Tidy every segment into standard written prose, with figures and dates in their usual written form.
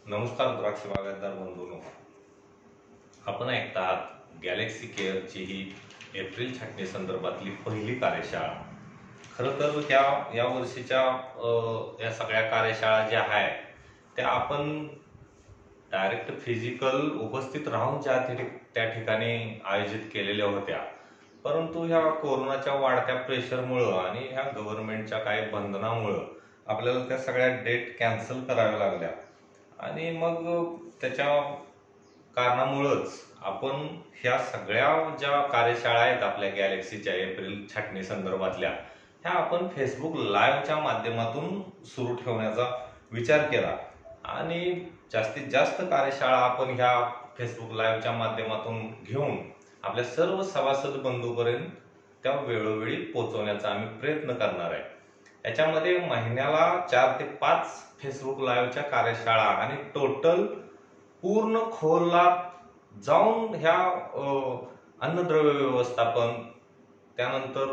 नमस्कार द्राक्ष बागायतदार बंधूंनो, आपण ऐकता आहात गॅलेक्सी केअरची ही एप्रिल छाटणी संदर्भातली पहिली कार्यशाळा. खरं तर या वर्षीच्या या सगळ्या कार्यशाळा ज्या आहेत त्या आपण डायरेक्ट फिजिकल उपस्थित राहून त्या ठिकाणी आयोजित केलेल्या होत्या. परंतु ह्या कोरोनाच्या वाढत्या प्रेशरमुळं आणि ह्या गव्हर्नमेंटच्या काही बंधनामुळं आपल्याला त्या सगळ्या डेट कॅन्सल कराव्या लागल्या आणि मग त्याच्या कारणामुळंच आपण ह्या सगळ्या ज्या कार्यशाळा आहेत आपल्या गॅलेक्सीच्या एप्रिल छाटणी संदर्भातल्या ह्या आपण फेसबुक लाईव्हच्या माध्यमातून सुरू ठेवण्याचा विचार केला आणि जास्तीत जास्त कार्यशाळा आपण ह्या फेसबुक लाईव्हच्या माध्यमातून घेऊन आपल्या सर्व सभासद बंधूंपर्यंत त्या वेळोवेळी पोहोचवण्याचा आम्ही प्रयत्न करणार आहे. याच्यामध्ये महिन्याला 4 ते 5 फेसबुक लाईव्हच्या कार्यशाळा आणि टोटल पूर्ण खोलला जाऊन ह्या अन्नद्रव्य व्यवस्थापन, त्यानंतर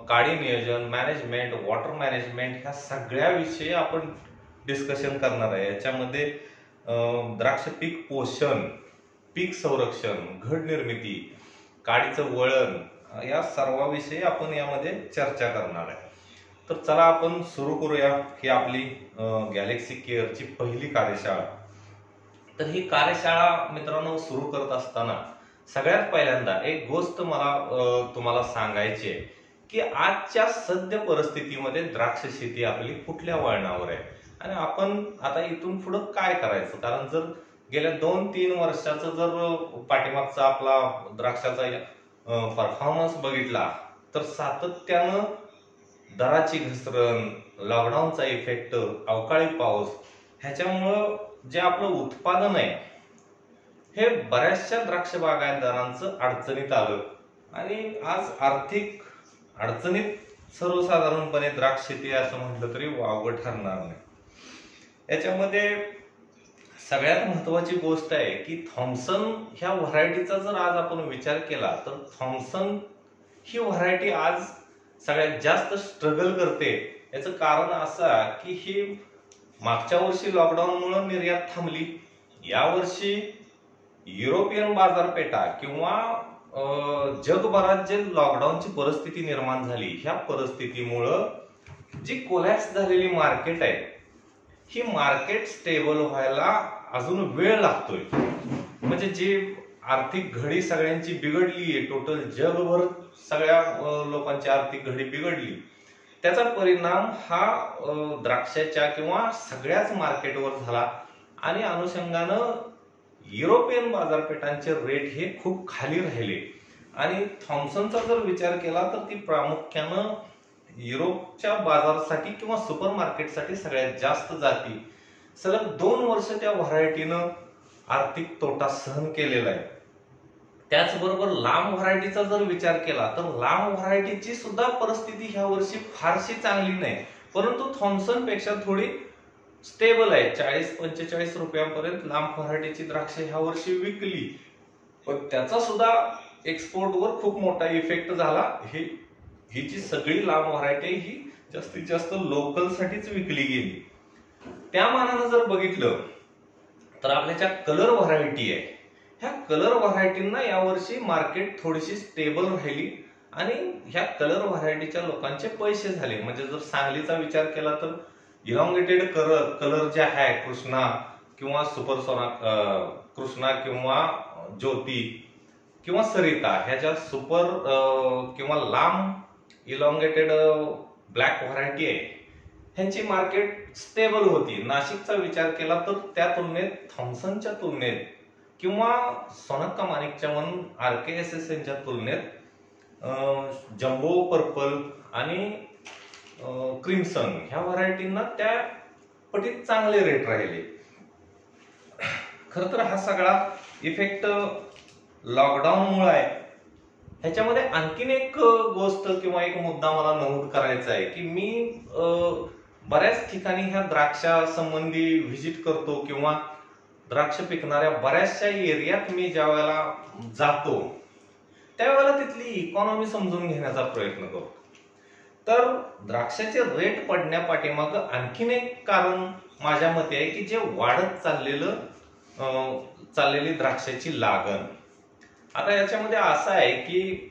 काळी नियोजन, मॅनेजमेंट, वॉटर मॅनेजमेंट ह्या सगळ्या विषयी आपण डिस्कशन करणार आहे. याच्यामध्ये द्राक्ष पीक पोषण, पीक संरक्षण, घड निर्मिती, काडीचं वळण या सर्वाविषयी आपण यामध्ये चर्चा करणार आहे. तर चला आपण सुरू करूया ही आपली गॅलेक्सी केअरची पहिली कार्यशाळा. तर ही कार्यशाळा मित्रांनो सुरू करत असताना सगळ्यात पहिल्यांदा एक गोष्ट मला तुम्हाला सांगायची आहे की आजच्या सद्य परिस्थितीमध्ये द्राक्ष शेती आपली कुठल्या वळणावर आहे आणि आपण आता इथून पुढे काय करायचं. कारण जर गेल्या 2-3 वर्षाचं जर पाठीमागचा आपला द्राक्षाचा परफॉर्मन्स बघितला तर सातत्यानं दराची घसरण, लॉकडाऊनचा इफेक्ट, अवकाळी पाऊस ह्याच्यामुळं जे आपलं उत्पादन आहे हे बऱ्याचशा द्राक्ष बागायतदारांचं अडचणीत आलं आणि आज आर्थिक अडचणीत सर्वसाधारणपणे द्राक्ष शेती असं म्हटलं तरी वावगं ठरणार नाही. याच्यामध्ये सगळ्यात महत्वाची गोष्ट आहे की थॉम्सन ह्या व्हरायटीचा जर आज आपण विचार केला तर थॉम्सन ही व्हरायटी आज सगळ्यात जास्त स्ट्रगल करते. याचं कारण असं की ही मागच्या वर्षी लॉकडाऊनमुळे निर्यात थांबली, यावर्षी युरोपियन बाजारपेठा किंवा जगभरात जे लॉकडाऊनची परिस्थिती निर्माण झाली ह्या परिस्थितीमुळं जी कोलॅप्स झालेली मार्केट आहे ही मार्केट स्टेबल व्हायला अजून वेळ लागतोय. म्हणजे जी आर्थिक घडी सगळ्यांची बिघडली आहे, टोटल जगभर सगळ्या लोकांची आर्थिक घडी बिघडली, त्याचा परिणाम हा द्राक्षाच्या किंवा सगळ्याच मार्केटवर झाला आणि अनुषंगानं युरोपियन बाजारपेठांचे रेट हे खूप खाली राहिले आणि थॉम्सनचा जर विचार केला तर ती प्रामुख्यानं युरोपच्या बाजारासाठी किंवा सुपर मार्केटसाठी सगळ्यात जास्त जाती. सलग 2 वर्ष त्या व्हरायटीनं आर्थिक तोटा सहन केलेला आहे. त्याचबरोबर लांब व्हरायटीचा जर विचार केला तर लांब व्हरायटीची सुद्धा परिस्थिती ह्या वर्षी फारशी चांगली नाही, परंतु थॉम्सन पेक्षा थोडी स्टेबल आहे. 40-45 रुपयांपर्यंत लांब व्हरायटीची द्राक्ष ह्या वर्षी विकली, पण त्याचा सुद्धा एक्सपोर्टवर खूप मोठा इफेक्ट झाला. ही जी सगळी लांब व्हरायटी ही जास्तीत जास्त लोकल साठीच विकली गेली. त्या मानानं जर बघितलं तर आपल्या ज्या कलर व्हरायटी आहे ह्या कलर व्हरायटींना यावर्षी मार्केट थोडीशी स्टेबल राहिली आणि ह्या कलर व्हरायटीच्या लोकांचे पैसे झाले. म्हणजे जर सांगलीचा विचार केला तर इलॉंगेटेड कलर जे आहे कृष्णा किंवा सुपर सोना, कृष्णा किंवा ज्योती किंवा सरिता ह्या ज्या सुपर किंवा लांब इलॉंगेटेड ब्लॅक व्हरायटी आहे ह्यांची मार्केट स्टेबल होती. नाशिकचा विचार केला तर त्या तुलनेत थॉम्सनच्या तुलनेत किंवा सोनक्का माणिकच्या म्हणून RKSS यांच्या तुलनेत जम्बो पर्पल आणि क्रिम्सन ह्या व्हरायटींना त्या पटीत चांगले रेट राहिले. खर तर हा सगळा इफेक्ट लॉकडाऊनमुळे आहे. ह्याच्यामध्ये आणखीन एक गोष्ट किंवा एक मुद्दा मला नमूद करायचा आहे की मी बऱ्याच ठिकाणी ह्या द्राक्षा संबंधी व्हिजिट करतो किंवा द्राक्ष पिकणाऱ्या बऱ्याचशा एरियात मी ज्या वेळेला जातो त्यावेळेला तिथली इकॉनॉमी समजून घेण्याचा प्रयत्न करतो. तर द्राक्षाचे रेट पडण्यापाठीमाग आणखीन एक कारण माझ्या मते आहे की जे वाढत चाललेली द्राक्षाची लागण. आता याच्यामध्ये असं आहे की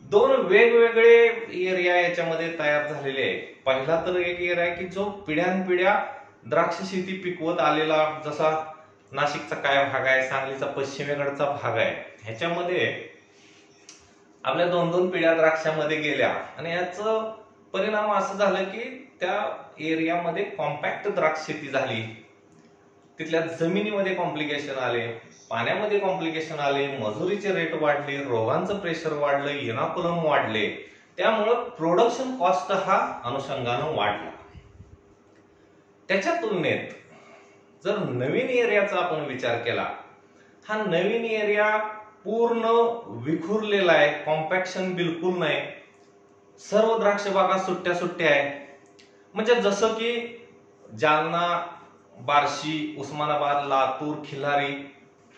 दोन वेगवेगळे एरिया याच्यामध्ये तयार झालेले आहे. पहिला तर एक एरिया आहे की जो पिढ्यानपिढ्या द्राक्ष शेती पिकवत आलेला, जसा नाशिकचा काय भाग आहे, सांगलीचा पश्चिमेकडचा भाग आहे, ह्याच्यामध्ये आपल्या 2-2 पिढ्या द्राक्षामध्ये गेल्या आणि याचं परिणाम असं झालं की त्या एरियामध्ये कॉम्पॅक्ट द्राक्ष शेती झाली. तिथल्या जमिनीमध्ये कॉम्प्लिकेशन आले, पाण्यामध्ये कॉम्प्लिकेशन आले, मजुरीचे रेट वाढले, रोगांचं प्रेशर वाढलं, इनाकुलम वाढले. त्यामुळं प्रोडक्शन कॉस्ट हा अनुषंगानं वाढला. त्याच्या तुलनेत जर नवीन एरियाचा आपण विचार केला, हा नवीन एरिया पूर्ण विखुरलेला आहे, कॉम्पॅक्शन बिलकुल नाही, सर्व द्राक्ष बागा सुट्ट्या सुट्ट्या आहे. म्हणजे जसं की जालना, बार्शी, उस्मानाबाद, लातूर, खिल्लारी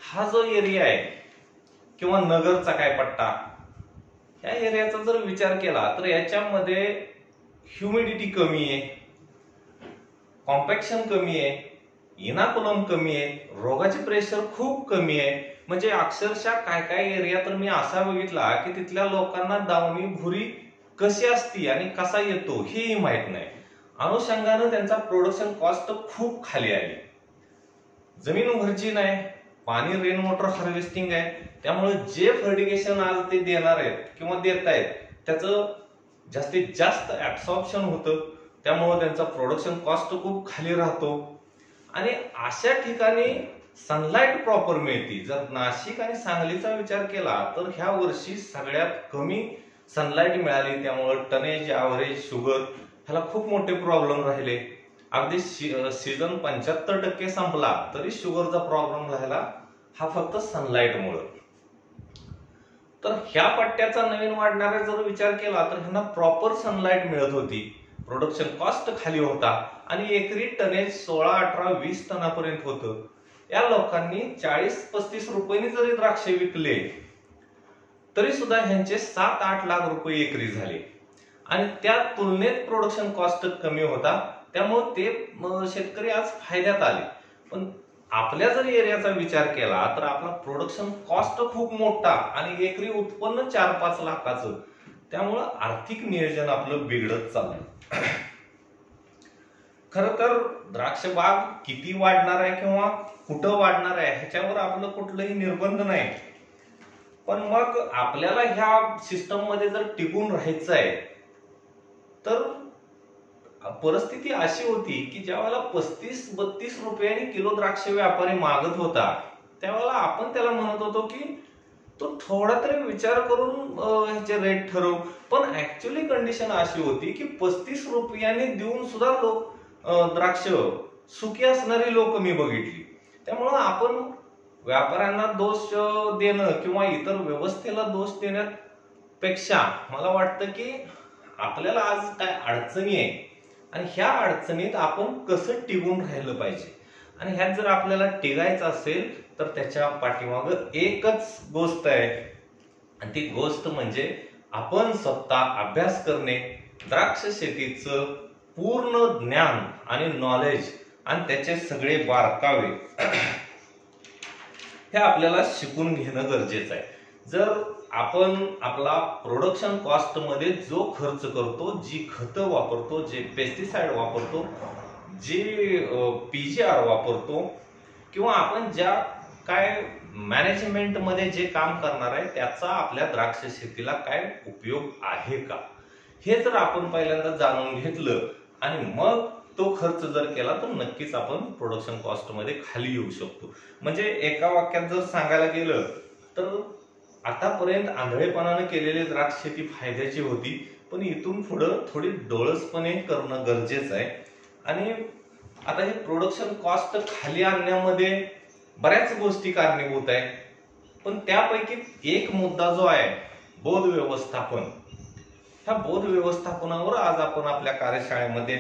हा जो एरिया आहे किंवा नगरचा काय पट्टा, या एरियाचा जर विचार केला तर याच्यामध्ये ह्युमिडिटी कमी आहे, कॉम्पॅक्शन कमी आहे, इनाकुलम कमी आहे, रोगाचे प्रेशर खूप कमी आहे. म्हणजे अक्षरशः काय काय एरिया तर मी असा बघितला की तिथल्या लोकांना दावणी भुरी कशी असती आणि कसा येतो हेही माहित नाही. अनुषंगानं त्यांचा प्रोडक्शन कॉस्ट खूप खाली आली. जमीन उघडची नाही, पाणी रेन वॉटर हार्वेस्टिंग आहे, त्यामुळे जे फर्टिगेशन आज ते देणार आहेत किंवा देत आहेत त्याचं जास्तीत जास्त ऍब्सॉर्प्शन होतं. त्यामुळे त्यांचा प्रोडक्शन कॉस्ट खूप खाली राहतो. आणि अशा ठिकाणी सनलाईट प्रॉपर मिळते. जर नाशिक आणि सांगलीचा विचार केला तर ह्या वर्षी सगळ्यात कमी सनलाईट मिळाली, त्यामुळे टनेज, ॲव्हरेज, शुगर ह्याला खूप मोठे प्रॉब्लेम राहिले. अगदी सीझन 75% संपला तरी शुगरचा प्रॉब्लेम राहिला, हा फक्त सनलाईटमुळे. तर ह्या पट्ट्याचा नवीन वाढणारा जर विचार केला तर ह्यांना प्रॉपर सनलाईट मिळत होती, प्रोडक्शन कॉस्ट खाली होता आणि एकरी टनेज 16, 18, 20 टनापर्यंत होतं. या लोकांनी 40-35 रुपयांनी जरी द्राक्ष विकले तरी सुद्धा ह्यांचे 7-8 लाख रुपये एकरी झाले आणि त्या तुलनेत प्रोडक्शन कॉस्ट कमी होता. त्यामुळे ते शेतकरी आज फायद्यात आले. पण आपल्या जर एरियाचा विचार केला तर आपला प्रोडक्शन कॉस्ट खूप मोठा आणि एकरी उत्पन्न 4-5 लाखाचं. त्यामुळं आर्थिक नियोजन आपलं बिघडत चाललं. खर तर द्राक्ष बाग किती वाढणार आहे किंवा कुठं वाढणार आहे ह्याच्यावर आपलं कुठलंही निर्बंध नाही. पण मग आपल्याला ह्या सिस्टम मध्ये जर टिकून राहायचं आहे तर परिस्थिती अशी होती की ज्यावेळेला 35-32 रुपयांनी किलो द्राक्ष व्यापारी मागत होता त्यावेळेला आपण त्याला म्हणत होतो की तो थोडा तरी विचार करून ह्याचे रेट ठरव. पण ऍक्च्युअली कंडिशन अशी होती की 35 रुपयांनी देऊन सुद्धा लोक द्राक्ष सुकी असणारी लोक मी बघितली. त्यामुळं आपण व्यापाऱ्यांना दोष देणं किंवा इतर व्यवस्थेला दोष देण्यापेक्षा मला वाटतं की आपल्याला आज काय अडचणी आहे आणि ह्या अडचणीत आपण कसं टिकून राहिलं पाहिजे आणि ह्यात जर आपल्याला टिकायचं असेल तर त्याच्या पाठीमाग एकच गोष्ट आहे आणि ती गोष्ट म्हणजे आपण स्वतः अभ्यास करणे, द्राक्ष शेतीचं पूर्ण ज्ञान आणि नॉलेज आणि त्याचे सगळे बारकावे हे आपल्याला शिकून घेणं गरजेचं आहे. जर आपण आपला प्रोडक्शन कॉस्ट मध्ये जो खर्च करतो, जी खतं वापरतो, जे पेस्टिसाइड वापरतो, जे पीजीआर वापरतो किंवा आपण ज्या काय मॅनेजमेंट मध्ये जे काम करणार आहे त्याचा आपल्या द्राक्ष शेतीला काय उपयोग आहे का, हे जर आपण पहिल्यांदा जाणून घेतलं आणि मग तो खर्च जर केला तर नक्कीच आपण प्रोडक्शन कॉस्ट मध्ये खाली येऊ शकतो. म्हणजे एका वाक्यात जर सांगायला गेलं तर आतापर्यंत आंधळेपणाने केलेली द्राक्ष शेती फायद्याची होती, पण इथून पुढं थोडी डोळसपणे करणं गरजेचं आहे. आणि आता हे प्रोडक्शन कॉस्ट खाली आणण्यामध्ये बऱ्याच गोष्टी कारणीभूत आहे, पण त्यापैकी एक मुद्दा जो आहे बोध व्यवस्थापन. ह्या बोध व्यवस्थापनावर आज आपण आपल्या कार्यशाळेमध्ये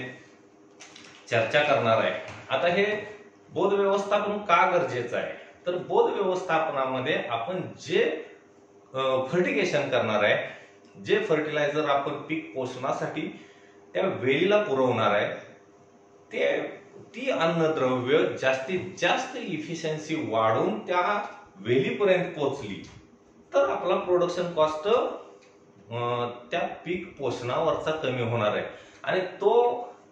चर्चा करणार आहे. आता हे बोध व्यवस्थापन का गरजेचं आहे तर बोध व्यवस्थापनामध्ये आपण जे फर्टिगेशन करणार आहे, जे फर्टिलायझर आपण पीक पोषणासाठी त्या वेलीला पुरवणार आहे ती अन्नद्रव्य जास्तीत जास्त इफिशियन्सी वाढून त्या वेलीपर्यंत पोहोचली तर आपला प्रोडक्शन कॉस्ट त्या पीक पोषणावरचा कमी होणार आहे आणि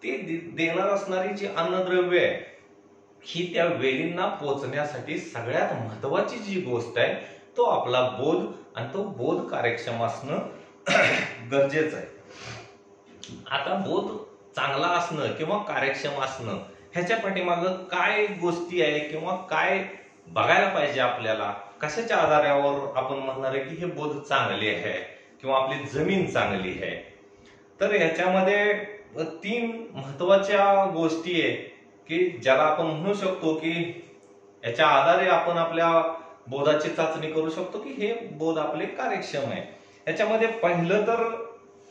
ते देणार असणारी जी अन्नद्रव्य आहे ही त्या वेलींना पोहोचण्यासाठी सगळ्यात महत्वाची जी गोष्ट आहे तो आपला बोध आणि तो बोध कार्यक्षम असणं गरजेचं आहे. आता बोध चांगला असणं किंवा कार्यक्षम असणं ह्याच्या पाठीमागं काय गोष्टी आहे किंवा काय बघायला पाहिजे आपल्याला, कशाच्या आधारावर आपण म्हणणार आहे की हे बोध चांगले आहे किंवा आपली जमीन चांगली आहे. तर ह्याच्यामध्ये 3 महत्वाच्या गोष्टी आहे की ज्याला आपण म्हणू शकतो की याच्या आधारे आपण आपल्या बोधाची चाचणी करू शकतो की हे बोध आपले कार्यक्षम आहे. याच्यामध्ये पहिलं तर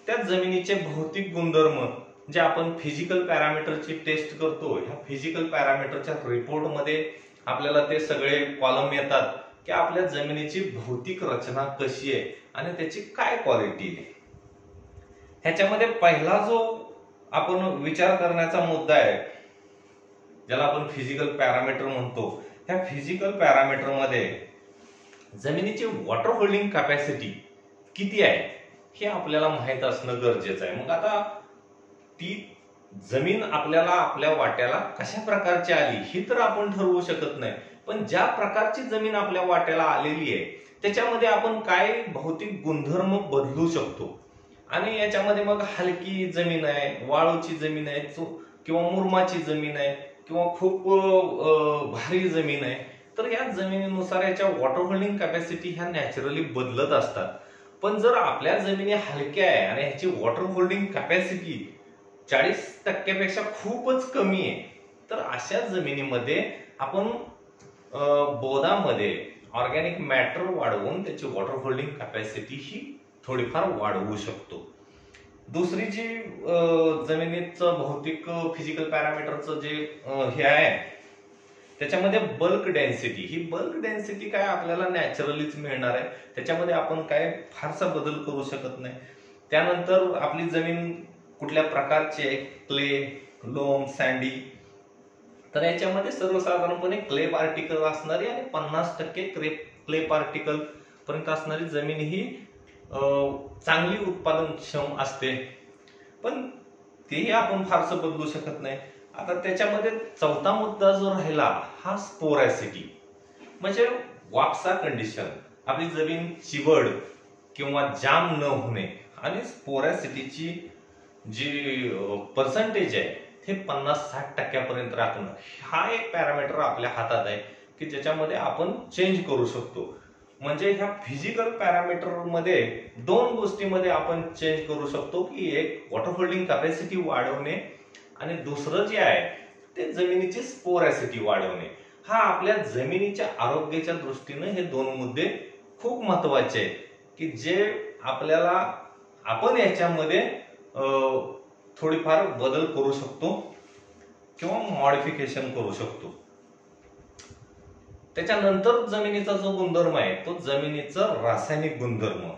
त्या जमिनीचे भौतिक गुणधर्म जे आपण फिजिकल पॅरामीटरची टेस्ट करतो, ह्या फिजिकल पॅरामीटरच्या रिपोर्टमध्ये आपल्याला ते सगळे कॉलम येतात की आपल्या जमिनीची भौतिक रचना कशी आहे आणि त्याची काय क्वालिटी आहे. ह्याच्यामध्ये पहिला जो आपण विचार करण्याचा मुद्दा आहे ज्याला आपण फिजिकल पॅरामीटर म्हणतो, ह्या फिजिकल पॅरामीटर मध्ये जमिनीची वॉटर होल्डिंग कॅपॅसिटी किती आहे हे आपल्याला माहित असणं गरजेचं आहे. मग आता ती जमीन आपल्याला आपल्या वाट्याला कशा प्रकारची आली ही तर आपण ठरवू शकत नाही, पण ज्या प्रकारची जमीन आपल्या वाट्याला आलेली आहे त्याच्यामध्ये आपण काय भौतिक गुणधर्म बदलू शकतो. आणि याच्यामध्ये मग हलकी जमीन आहे, वाळूची जमीन आहे किंवा मुरमाची जमीन आहे किंवा खूप भारी जमीन आहे, तर या जमिनीनुसार याच्या वॉटर होल्डिंग कॅपॅसिटी ह्या नॅचरली बदलत असतात. पण जर आपल्या जमिनी हलक्या आहे आणि ह्याची वॉटर होल्डिंग कॅपॅसिटी 40% पेक्षा खूपच कमी आहे तर अशा जमिनीमध्ये आपण बोधामध्ये ऑर्गॅनिक मॅटर वाढवून त्याची वॉटर होल्डिंग कॅपॅसिटी ही थोडीफार वाढवू शकतो. दुसरी जी जमिनीचं भौतिक फिजिकल पॅरामीटरचं जे हे आहे त्याच्यामध्ये बल्क डेन्सिटी, ही बल्क डेन्सिटी काय आपल्याला नॅचरलीच मिळणार आहे, त्याच्यामध्ये आपण काय फारसा बदल करू शकत नाही. त्यानंतर आपली जमीन कुठल्या प्रकारची आहे, क्ले, लोम, सँडी, तर याच्यामध्ये सर्वसाधारणपणे क्ले पार्टिकल असणारी आणि 50% क्ले पार्टिकल पर्यंत असणारी जमीन ही चांगली उत्पादनक्षम असते, पण तेही आपण फारसं बदलू शकत नाही. आता त्याच्यामध्ये चौथा मुद्दा जो राहिला हा स्पोरॅसिटी, म्हणजे वापसा कंडिशन, आपली जमीन चिवड किंवा जाम न होणे आणि स्पोरॅसिटीची जी पर्सेंटेज आहे हे 50-60% पर्यंत राखणं, हा एक पॅरामीटर आपल्या हातात आहे की ज्याच्यामध्ये आपण चेंज करू शकतो. म्हणजे ह्या फिजिकल पॅरामीटर मध्ये 2 गोष्टींमध्ये आपण चेंज करू शकतो की एक वॉटर होल्डिंग कॅपॅसिटी वाढवणे आणि दुसरं जे आहे ते जमिनीची स्पोरॅसिटी वाढवणे. हा आपल्या जमिनीच्या आरोग्याच्या दृष्टीने हे 2 मुद्दे खूप महत्वाचे आहेत की जे आपल्याला आपण याच्यामध्ये थोडीफार बदल करू शकतो किंवा मॉडिफिकेशन करू शकतो. त्याच्यानंतर जमिनीचा जो गुणधर्म आहे तो जमिनीचा रासायनिक गुणधर्म,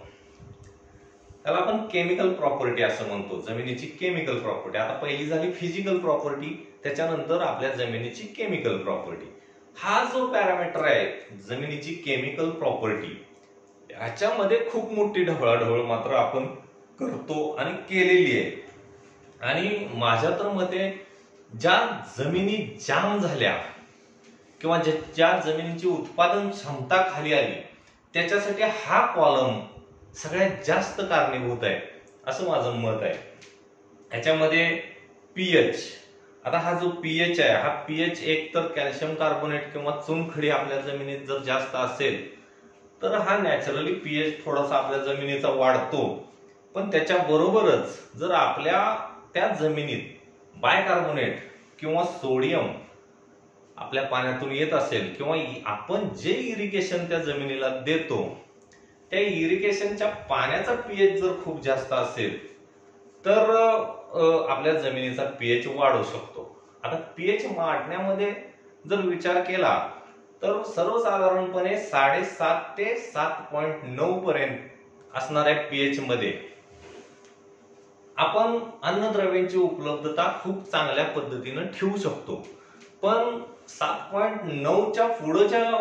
त्याला आपण केमिकल प्रॉपर्टी असं म्हणतो, जमिनीची केमिकल प्रॉपर्टी. आता पहिली झाली फिजिकल प्रॉपर्टी, त्याच्यानंतर आपल्या जमिनीची केमिकल प्रॉपर्टी. हा जो पॅरामीटर आहे जमिनीची केमिकल प्रॉपर्टी, ह्याच्यामध्ये खूप मोठी ढवळाढवळ मात्र आपण करतो आणि केलेली आहे. आणि माझ्या तर मते ज्या जमिनी जाम झाल्या किंवा ज्या जमिनीची उत्पादन क्षमता खाली आली त्याच्यासाठी हा कॉलम सगळ्यात जास्त कारणीभूत आहे असं माझं मत आहे. ह्याच्यामध्ये पीएच, आता हा जो पीएच आहे हा पीएच एक तर कॅल्शियम कार्बोनेट किंवा चुनखडी आपल्या जमिनीत जर जास्त असेल तर हा नॅचरली पीएच थोडासा आपल्या जमिनीचा वाढतो. पण त्याच्या बरोबरच जर आपल्या त्या जमिनीत बायकार्बोनेट किंवा सोडियम आपल्या पाण्यातून येत असेल किंवा आपण जे इरिगेशन त्या जमिनीला देतो त्या इरिगेशनच्या पाण्याचा पीएच जर खूप जास्त असेल तर आपल्या जमिनीचा पीएच वाढू शकतो. आता पीएच वाढण्यामध्ये जर विचार केला तर सर्वसाधारणपणे 7.5 ते 7.9 पर्यंत असणाऱ्या पीएच मध्ये आपण अन्नद्रव्यांची उपलब्धता खूप चांगल्या पद्धतीने ठेवू शकतो, पण 7.9च्या पुढच्या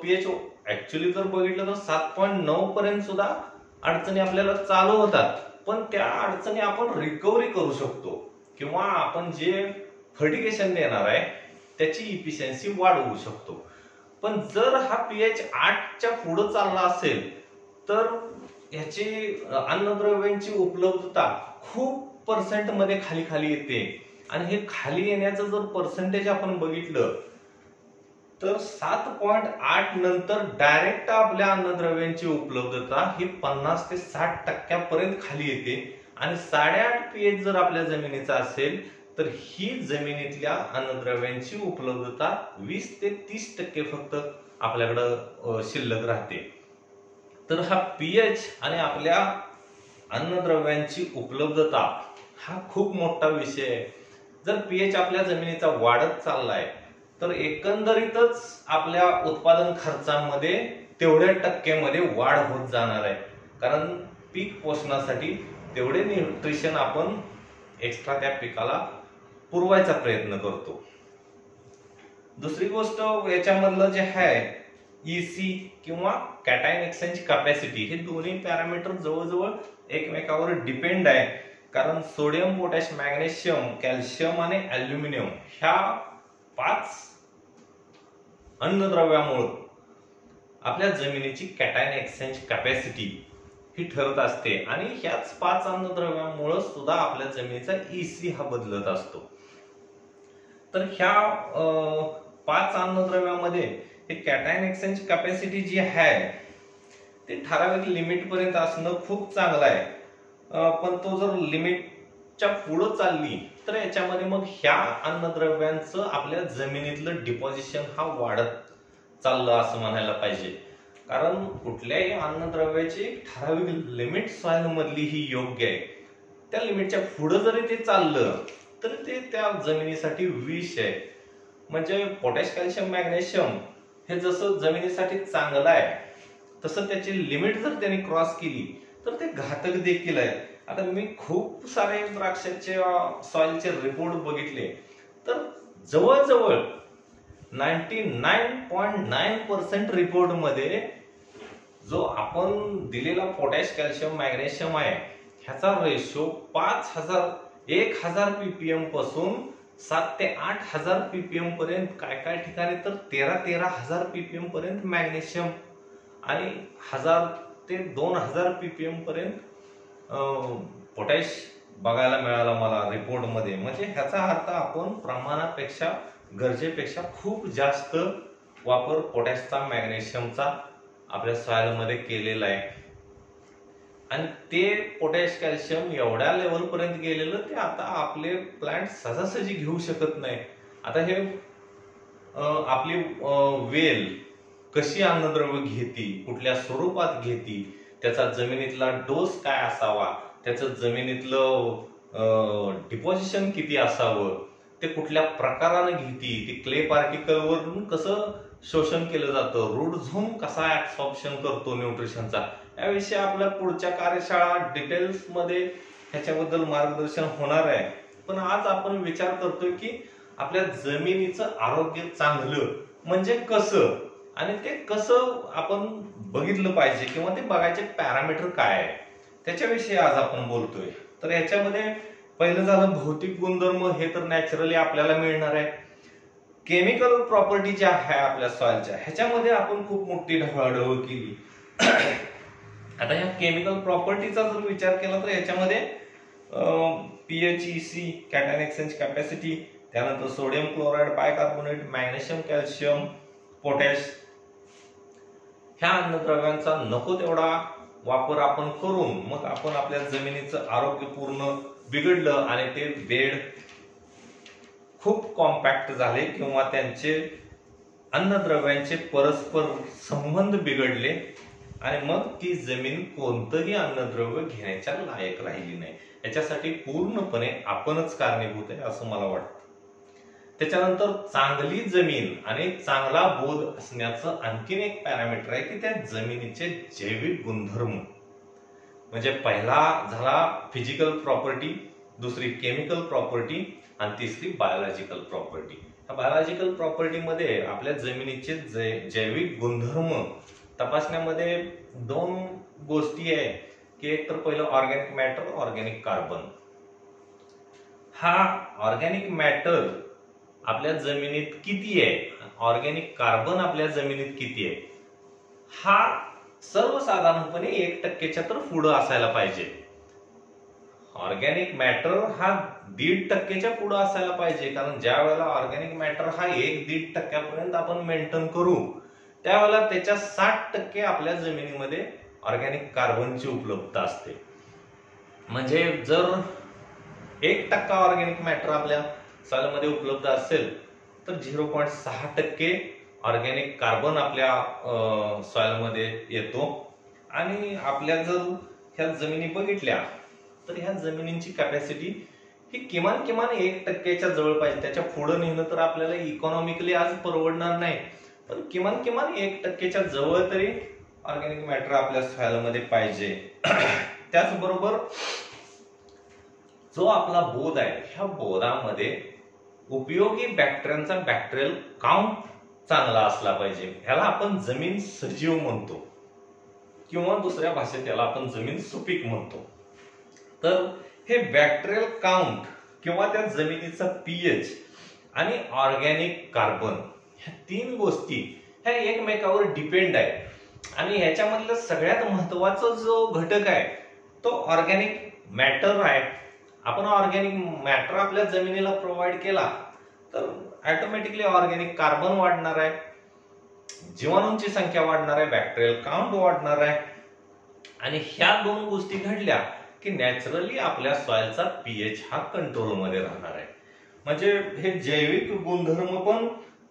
पीएच ऍक्च्युअली जर बघितलं तर 7.9 पर्यंत सुद्धा अडचणी आपल्याला चालू होतात, पण त्या अडचणी आपण रिकव्हरी करू शकतो किंवा आपण जे फर्टिगेशन देणार आहे त्याची इफिशियन्सी वाढवू शकतो. पण जर हा पीएच 8च्या पुढे चालला असेल तर ह्याची अन्नद्रव्यांची उपलब्धता खूप पर्सेंट मध्ये खाली खाली येते. आणि हे खाली येण्याचं जर पर्सेंटेज आपण बघितलं तर 7.8 नंतर डायरेक्ट आपल्या अन्नद्रव्यांची उपलब्धता ही 50 ते 60% खाली येते. आणि 8.5 पीएच जर आपल्या जमिनीचा असेल तर ही जमिनीतल्या अन्नद्रव्यांची उपलब्धता 20 ते 30% फक्त आपल्याकडं शिल्लक राहते. तर हा पीएच आणि आपल्या अन्नद्रव्यांची उपलब्धता हा खूप मोठा विषय आहे. जर पीएच आपल्या जमिनीचा वाढत चाललाय तर एकंदरीतच आपल्या उत्पादन खर्चामध्ये तेवढ्या टक्क्यामध्ये वाढ होत जाणार आहे, कारण पीक पोषणासाठी तेवढे न्यूट्रिशन आपण एक्स्ट्रा त्या पिकाला पुरवायचा प्रयत्न करतो. दुसरी गोष्ट याच्यामधलं जे आहे ईसी किंवा कॅटायन एक्सचेंज कॅपॅसिटी, हे दोन्ही पॅरामीटर जवळजवळ एकमेकावर डिपेंड आहे. कारण सोडियम, पोटॅश, मॅग्नेशियम, कॅल्शियम आणि अल्युमिनियम ह्या 5 अन्नद्रव्यामुळे आपल्या जमिनीची कॅटायन एक्सचेंज कॅपॅसिटी ही ठरत असते. आणि ह्याच 5 अन्नद्रव्यामुळे सुद्धा आपल्या जमिनीचा ईसी हा बदलत असतो. तर ह्या 5 अन्नद्रव्यामध्ये हे कॅटायन एक्सचेंज कॅपॅसिटी जी आहे ते ठराविक लिमिट पर्यंत असणं खूप चांगलं आहे. पण तो जर लिमिटच्या पुढे चालली तर याच्यामध्ये मग ह्या अन्नद्रव्यांचं आपल्या जमिनीतलं डिपॉझिशन हा वाढत चाललं असं म्हणायला पाहिजे. कारण कुठल्याही अन्नद्रव्याची ठराविक लिमिट सॉइल मधली ही योग्य आहे. त्या लिमिटच्या पुढे जरी ते चाललं तर ते त्या जमिनीसाठी विष आहे. म्हणजे पोटॅश, कॅल्शियम, मॅग्नेशियम हे जसं जमिनीसाठी चांगलं आहे तसं त्याची लिमिट जर त्यांनी क्रॉस केली तर ते घातक देखील आहे. आता मी खूप सारे द्राक्षाचे सॉइलचे रिपोर्ट बघितले तर जवळजवळ 99.9% रिपोर्ट मध्ये जो आपण दिलेला पोटॅश, कॅल्शियम, मॅग्नेशियम आहे ह्याचा रेशो 1000 पीपीएम पासून 7 ते 8000 पीपीएम पर्यंत, काय ठिकाणी तर 13,000 पीपीएम पर्यंत मॅग्नेशियम आणि 1000 ते 2000 पीपीएम पर्यंत पोटॅश बघायला मिळाला मला रिपोर्ट मध्ये. म्हणजे ह्याचा अर्थ आपण प्रमाणापेक्षा, गरजेपेक्षा खूप जास्त वापर पोटॅशचा, मॅग्नेशियमचा आपल्या सॉइल मध्ये केलेला आहे. आणि ते पोटॅश, कॅल्शियम एवढ्या लेवल पर्यंत गेलेलं ते आता आपले प्लांट सहजासहजी घेऊ शकत नाही. आता हे आपली वेल कशी अन्नद्रव्य घेती, कुठल्या स्वरूपात घेती, त्याचा जमिनीतला डोस काय असावा, त्याचं जमिनीतलं डिपॉझिशन किती असावं, ते कुठल्या प्रकाराने घेती, ते क्ले पार्टिकल वरून कसं शोषण केलं जातं, रूट झोन कसा ऍब्सॉर्प्शन करतो न्यूट्रिशनचा, याविषयी आपल्या पुढच्या कार्यशाळा डिटेल्स मध्ये ह्याच्याबद्दल मार्गदर्शन होणार आहे. पण आज आपण विचार करतोय की आपल्या जमिनीचं आरोग्य चांगलं म्हणजे कसं आणि ते कसं आपण बघितलं पाहिजे किंवा ते बघायचे पॅरामीटर काय आहे त्याच्याविषयी आज आपण बोलतोय. तर याच्यामध्ये पहिलं झालं भौतिक गुणधर्म, हे तर नॅचरली आपल्याला मिळणार आहे. केमिकल प्रॉपर्टी ज्या आहे आपल्या सॉइलच्या ह्याच्यामध्ये आपण खूप मोठी ढवळाढवळ केली. आता ह्या केमिकल प्रॉपर्टीचा जर विचार केला तर याच्यामध्ये pH, EC, cation exchange capacity, त्यानंतर sodium chloride, bicarbonate, magnesium, calcium, potash ह्या अन्नद्रव्यांचा नको तेवढा वापर आपण करून मग आपण आपल्या जमिनीचं आरोग्य पूर्ण बिघडलं आणि ते बेड खूप कॉम्पॅक्ट झाले किंवा त्यांचे अन्नद्रव्यांचे परस्पर संबंध बिघडले आणि मग ती जमीन कोणतंही अन्नद्रव्य घेण्याच्या लायक राहिली नाही. याच्यासाठी पूर्णपणे आपणच कारणीभूत आहे असं मला वाटतं. त्याच्यानंतर चांगली जमीन आणि चांगला बोध असण्याचं आणखीन एक पॅरामीटर आहे की त्या जमिनीचे जैविक गुणधर्म, म्हणजे पहिला झाला फिजिकल प्रॉपर्टी, दुसरी केमिकल प्रॉपर्टी आणि तिसरी बायोलॉजिकल प्रॉपर्टी. बायोलॉजिकल प्रॉपर्टी मध्ये आपल्या जमिनीचे जैविक गुणधर्म तपासण्यामध्ये दोन गोष्टी आहे की एक तर पहिलं ऑर्गॅनिक मॅटर, ऑर्गॅनिक कार्बन. हा ऑर्गॅनिक मॅटर आपल्या जमिनीत किती आहे, ऑर्गॅनिक कार्बन आपल्या जमिनीत किती आहे, हा सर्वसाधारणपणे 1% तर पुढे असायला पाहिजे. ऑर्गॅनिक मॅटर हा 1.5% पुढे असायला पाहिजे. कारण ज्या वेळेला ऑर्गॅनिक मॅटर हा 1-1.5% आपण मेंटेन करू त्यावेळेला त्याच्या 60% आपल्या जमिनीमध्ये ऑर्गॅनिक कार्बनची उपलब्धता असते. म्हणजे जर 1% ऑर्गॅनिक मॅटर आपल्या सॉइलमध्ये उपलब्ध असेल तर 0.6% ऑर्गॅनिक कार्बन आपल्या सॉइलमध्ये येतो. आणि आपल्या जर ह्या जमिनी बघितल्या तर ह्या जमिनींची कॅपॅसिटी ही किमान 1%च्या जवळ पाहिजे. त्याच्या पुढे नेणं तर आपल्याला इकॉनॉमिकली आज परवडणार नाही, पण किमान 1%च्या जवळ तरी ऑर्गॅनिक मॅटर आपल्या सॉइलमध्ये पाहिजे. त्याचबरोबर जो आपला बोध आहे ह्या बोधामध्ये उपयोगी बॅक्टेरियांचा बॅक्टेरियल काउंट चांगला असला पाहिजे. ह्याला आपण जमीन सजीव म्हणतो किंवा दुसऱ्या भाषेत त्याला आपण जमीन सुपीक म्हणतो. तर हे बॅक्टेरियल काउंट किंवा त्या जमिनीचा पीएच आणि ऑर्गॅनिक कार्बन ह्या तीन गोष्टी ह्या एकमेकावर डिपेंड आहे. आणि ह्याच्यामधलं सगळ्यात महत्वाचा जो घटक आहे तो ऑर्गॅनिक मॅटर आहे. आपण ऑर्गॅनिक मॅटर आपल्या जमिनीला प्रोव्हाइड केला तर ऑटोमॅटिकली ऑर्गॅनिक कार्बन वाढणार आहे, जीवाणूंची संख्या वाढणार आहे, बॅक्टेरियल काउंट वाढणार आहे. आणि ह्या दोन गोष्टी घडल्या की नॅचरली आपल्या सॉइलचा पीएच हा कंट्रोल मध्ये राहणार आहे. म्हणजे हे जैविक गुणधर्म पण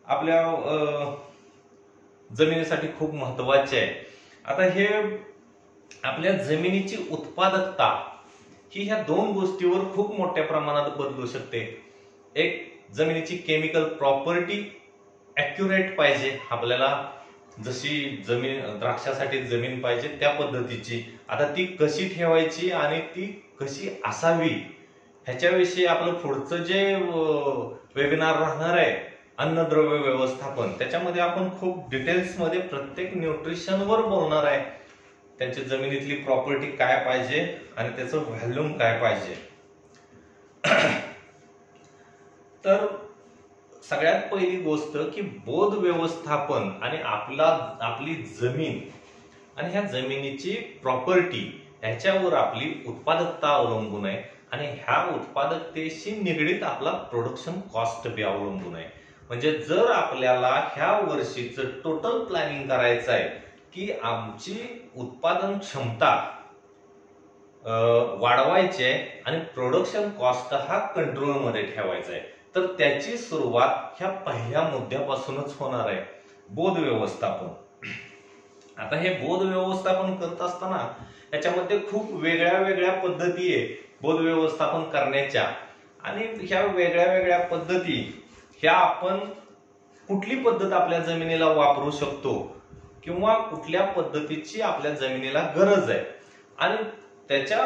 आपल्या जमिनीसाठी खूप महत्वाचे आहे. आता हे आपल्या जमिनीची उत्पादकता ही ह्या दोन गोष्टीवर खूप मोठ्या प्रमाणात बदलू शकते. एक जमिनीची केमिकल प्रॉपर्टी ॲक्युरेट पाहिजे आपल्याला, जशी जमीन द्राक्षासाठी जमीन पाहिजे त्या पद्धतीची. आता ती कशी ठेवायची आणि ती कशी असावी ह्याच्याविषयी आपलं पुढचं जे वेबिनार राहणार आहे अन्नद्रव्य व्यवस्थापन, त्याच्यामध्ये आपण खूप डिटेल्स मध्ये प्रत्येक न्यूट्रिशनवर बोलणार आहे. त्यांची जमिनीतली प्रॉपर्टी काय पाहिजे आणि त्याचं व्हॉल्यूम काय पाहिजे. तर सगळ्यात पहिली गोष्ट की बोध व्यवस्थापन आणि आपली जमीन आणि ह्या जमिनीची प्रॉपर्टी ह्याच्यावर आपली उत्पादकता अवलंबून आहे. आणि ह्या उत्पादकतेशी निगडीत आपला प्रोडक्शन कॉस्ट बी अवलंबून आहे. म्हणजे जर आपल्याला ह्या वर्षीचं टोटल प्लॅनिंग करायचं आहे की आमची उत्पादन क्षमता वाढवायची आहे आणि प्रोडक्शन कॉस्ट हा कंट्रोल मध्ये ठेवायचा आहे, तर त्याची सुरुवात ह्या पहिल्या मुद्द्यापासूनच होणार आहे, बोध व्यवस्थापन. आता हे बोध व्यवस्थापन करत असताना याच्यामध्ये खूप वेगळ्या पद्धती आहे बोध व्यवस्थापन करण्याच्या. आणि ह्या वेगळ्या पद्धती ह्या आपण कुठली पद्धत आपल्या जमिनीला वापरू शकतो किंवा कुठल्या पद्धतीची आपल्या जमिनीला गरज आहे. आणि त्याच्या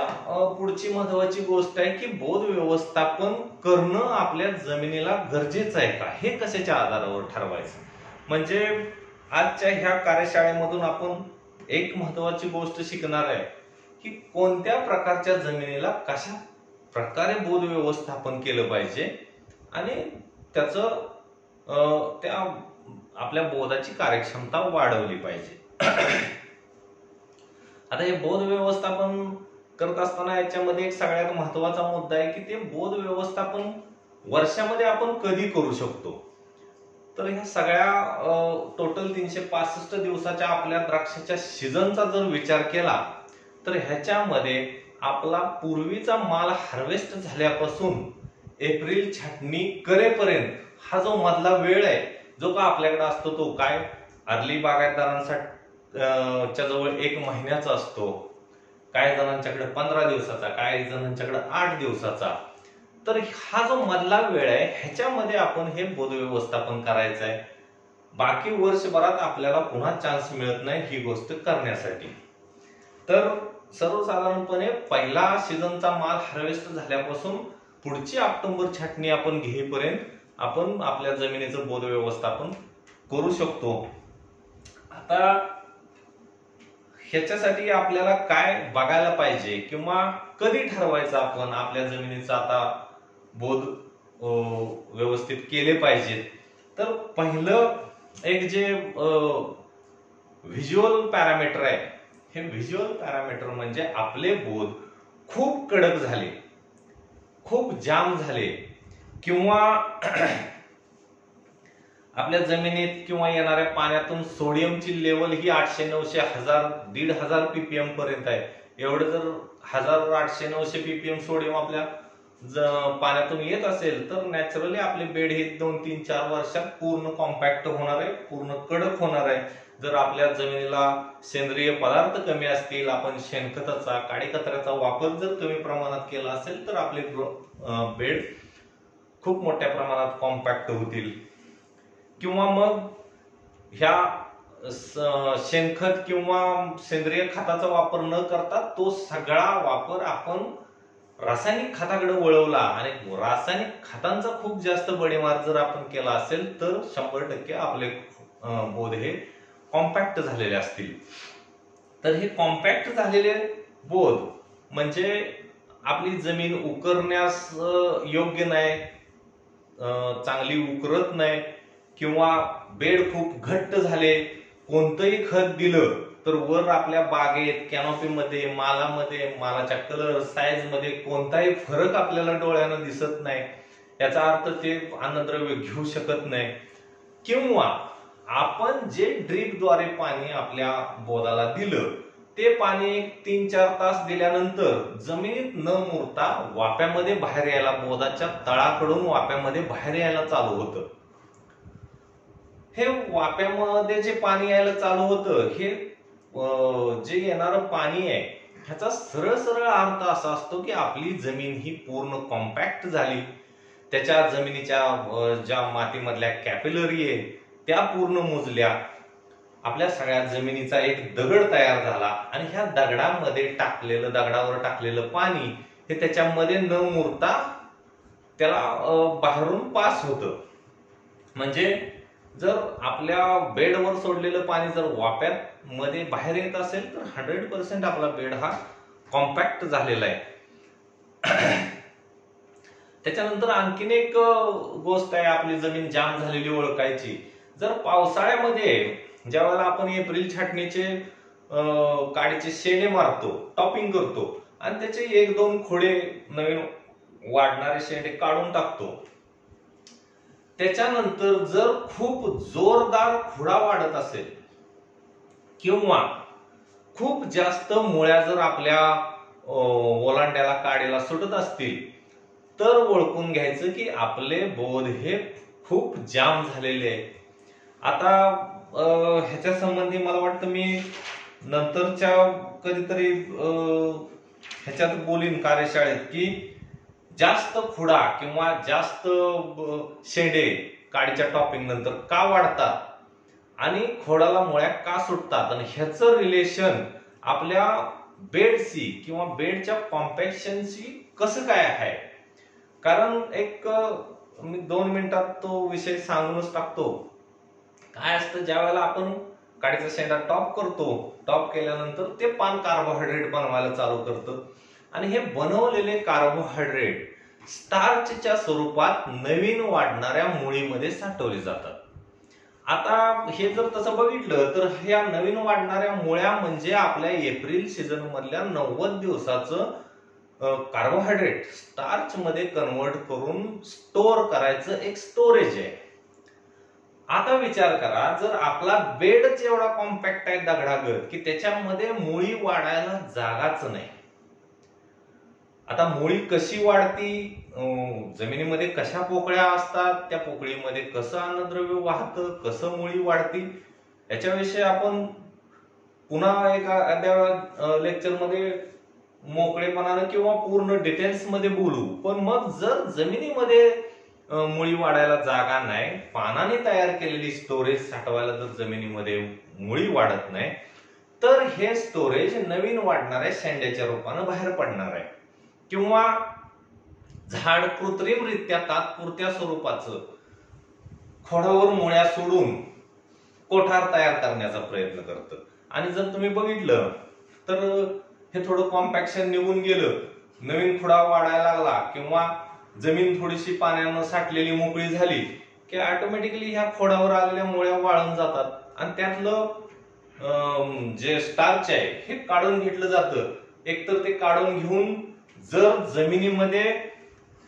पुढची महत्वाची गोष्ट आहे की बोध व्यवस्थापन करणं आपल्या जमिनीला गरजेचं आहे का, हे कशाच्या आधारावर ठरवायचं. म्हणजे आजच्या ह्या कार्यशाळेमधून आपण एक महत्वाची गोष्ट शिकणार आहे की कोणत्या प्रकारच्या जमिनीला कशा प्रकारे बोध व्यवस्थापन केलं पाहिजे आणि त्याचं त्या आपल्या बोधाची कार्यक्षमता वाढवली पाहिजे. आता हे बोध व्यवस्थापन करत असताना याच्यामध्ये एक सगळ्यात महत्वाचा मुद्दा आहे की ते बोध व्यवस्थापन वर्षामध्ये आपण कधी करू शकतो. तर ह्या सगळ्या टोटल 365 दिवसाच्या आपल्या द्राक्षाच्या सीझनचा जर विचार केला तर ह्याच्यामध्ये आपला पूर्वीचा माल हार्वेस्ट झाल्यापासून एप्रिल छाटणी करेपर्यंत हा जो मधला वेळ आहे जो का आपल्याकडे असतो तो काय अर्ली बागायतदारांच्या जवळ 1 महिन्याचा असतो, काही जणांच्याकडे 15 दिवसाचा, काही जणांच्याकडे 8 दिवसाचा. तर हा जो मधला वेळ आहे ह्याच्यामध्ये आपण हे बोध व्यवस्थापन करायचं आहे. बाकी वर्षभरात आपल्याला पुन्हा चान्स मिळत नाही ही गोष्ट करण्यासाठी. तर सर्वसाधारणपणे पहिला सीझनचा माल हार्वेस्ट झाल्यापासून पुढची ऑक्टोबर छाटणी आपण घेईपर्यंत आपण आपल्या जमिनीचं बोध व्यवस्थापन करू शकतो। आता ह्याच्यासाठी आपल्याला काय बघायला पाहिजे किंवा कधी ठरवायचं आपण आपल्या जमिनीचा आता बोध व्यवस्थित केले पाहिजेत, तर पहिलं एक जे व्हिज्युअल पॅरामीटर आहे, हे व्हिज्युअल पॅरामीटर म्हणजे आपले बोध खूप कडक झाले, खूप जाम झाले किंवा आपल्या जमिनीत किंवा येणाऱ्या पाण्यातून सोडियमची लेवल ही 800, 900, 1000, 1500 ppm पर्यंत आहे। एवढं जर 1000, 800, 900 ppm सोडियम आपल्या पाण्यातून येत असेल तर नॅचरली आपले बेड हे 2, 3, 4 वर्षात पूर्ण कॉम्पॅक्ट होणार आहे, पूर्ण कडक होणार आहे। जर आपल्या जमिनीला सेंद्रिय पदार्थ कमी असतील, आपण शेणखताचा, काडीकचऱ्याचा वापर जर कमी प्रमाणात केला असेल तर आपले बेड खूप मोठ्या प्रमाणात कॉम्पॅक्ट होतील। किंवा मग ह्या शेणखत किंवा सेंद्रिय खताचा वापर न करता तो सगळा वापर आपण रासायनिक खताकडे वळवला आणि रासायनिक खतांचा खूप जास्त बडीमार जर आपण केला असेल तर 100% आपले बोध हे कॉम्पॅक्ट झालेले असतील। तर हे कॉम्पॅक्ट झालेले बोध म्हणजे आपली जमीन उकरण्यास योग्य नाही, चांगली उकरत नाही किंवा बेड खूप घट्ट झाले, कोणतंही खत दिलं तर वर आपल्या बागेत, कॅनॉपीमध्ये, मालामध्ये, मालाच्या कलर, साईज मध्ये कोणताही फरक आपल्याला डोळ्यानं दिसत नाही, याचा अर्थ ते अन्नद्रव्य घेऊ शकत नाही। किंवा आपण जे ड्रीपद्वारे पाणी आपल्या बोधाला दिलं ते पाणी 3-4 तास दिल्यानंतर जमिनीत न मुरता वाफ्यामध्ये बाहेर यायला, बोधाच्या तळाकडून वाफ्यामध्ये बाहेर यायला चालू होतं। हे वाफ्यामध्ये जे पाणी यायला चालू होतं, हे जे येणारं पाणी आहे ह्याचा सरळ सरळ अर्थ असा असतो की आपली जमीन ही पूर्ण कॉम्पॅक्ट झाली, त्याच्या जमिनीच्या ज्या मातीमधल्या कॅपिलरी आहे त्या पूर्ण मुजल्या, आपल्या सगळ्या जमिनीचा एक दगड तयार झाला आणि ह्या दगडावर टाकलेलं पाणी हे त्याच्यामध्ये न मुरता त्याला बाहेरून पास होतं। म्हणजे जर आपल्या बेडवर सोडलेलं पाणी जर वाफ्यात मध्ये बाहेर येत असेल तर 100% आपला बेड हा कॉम्पॅक्ट झालेला आहे। त्याच्यानंतर आणखीन एक गोष्ट आहे आपली जमीन जाम झालेली ओळखायची। जर पावसाळ्यामध्ये ज्यावेळेला आपण एप्रिल छाटणीचे काडीचे शेंडे मारतो, टॉपिंग करतो आणि त्याचे 1-2 खोडे नवीन वाढणारे शेंडे काढून टाकतो, त्याच्यानंतर जर खूप जोरदार खुडा वाढत असेल किंवा खूप जास्त मुळ्या जर आपल्या ओलांड्याला, काडीला सुटत असतील तर ओळखून घ्यायचं की आपले बोध हे खूप जाम झालेले आहे। आता ह्याच्या संबंधी मला वाटतं मी नंतरच्या कधीतरी ह्याच्यात बोलीन कार्यशाळेत की जास्त खुडा किंवा जास्त शेंडे काडीच्या टॉपिंग नंतर का वाढतात आणि खोडाला मुळ्या का सुटतात आणि ह्याचं रिलेशन आपल्या बेडशी किंवा बेडच्या कॉम्पॅक्शनशी कसं काय आहे। कारण एक मी 2 मिनिटात तो विषय सांगूनच टाकतो। काय असतं, ज्या वेळेला आपण काडीचा शेंडा टॉप करतो, टॉप केल्यानंतर ते पान कार्बोहायड्रेट बनवायला चालू करतं आणि हे बनवलेले कार्बोहायड्रेट स्टार्चच्या स्वरूपात नवीन वाढणाऱ्या मुळीमध्ये साठवले जातात। आता हे जर तसं बघितलं तर ह्या नवीन वाढणाऱ्या मुळ्या म्हणजे आपल्या एप्रिल सीझन मधल्या 90 दिवसाचं कार्बोहायड्रेट स्टार्च मध्ये कन्वर्ट करून स्टोअर करायचं एक स्टोरेज आहे। आता विचार करा, जर आपला बेडच एवढा कॉम्पॅक्ट आहे दगडागत की त्याच्यामध्ये मुळी वाढायला जागाच नाही, आता मुळी कशी वाढती, जमिनीमध्ये कशा पोकळ्या असतात, त्या पोकळीमध्ये कसं अन्नद्रव्य वाहतं, कसं मुळी वाढती, याच्याविषयी आपण पुन्हा एखाद्या लेक्चरमध्ये मोकळेपणानं किंवा पूर्ण डिटेल्स मध्ये बोलू। पण मग जर जमिनीमध्ये मुळी वाढायला जागा नाही, पानाने तयार केलेली स्टोरेज साठवायला जर जमिनीमध्ये मुळी वाढत नाही तर हे स्टोरेज नवीन वाढणाऱ्या शेंड्याच्या रूपाने बाहेर पडणार आहे, किंवा झाड कृत्रिमरित्या तात्पुरत्या स्वरूपाचं खोडावर मुळ्या सोडून कोठार तयार करण्याचा प्रयत्न करतं. आणि जर तुम्ही बघितलं तर हे थोडं कॉम्पॅक्शन निघून गेलं, नवीन खोडा वाढायला लागला, किंवा जमीन थोडीशी पाण्यानं साठलेली मोकळी झाली की ऑटोमॅटिकली ह्या खोडावर आलेल्या मुळ्या वाळून जातात आणि त्यातलं जे स्टार्च आहे हे काढून घेतलं जातं. एकतर ते काढून घेऊन जर जमिनीमध्ये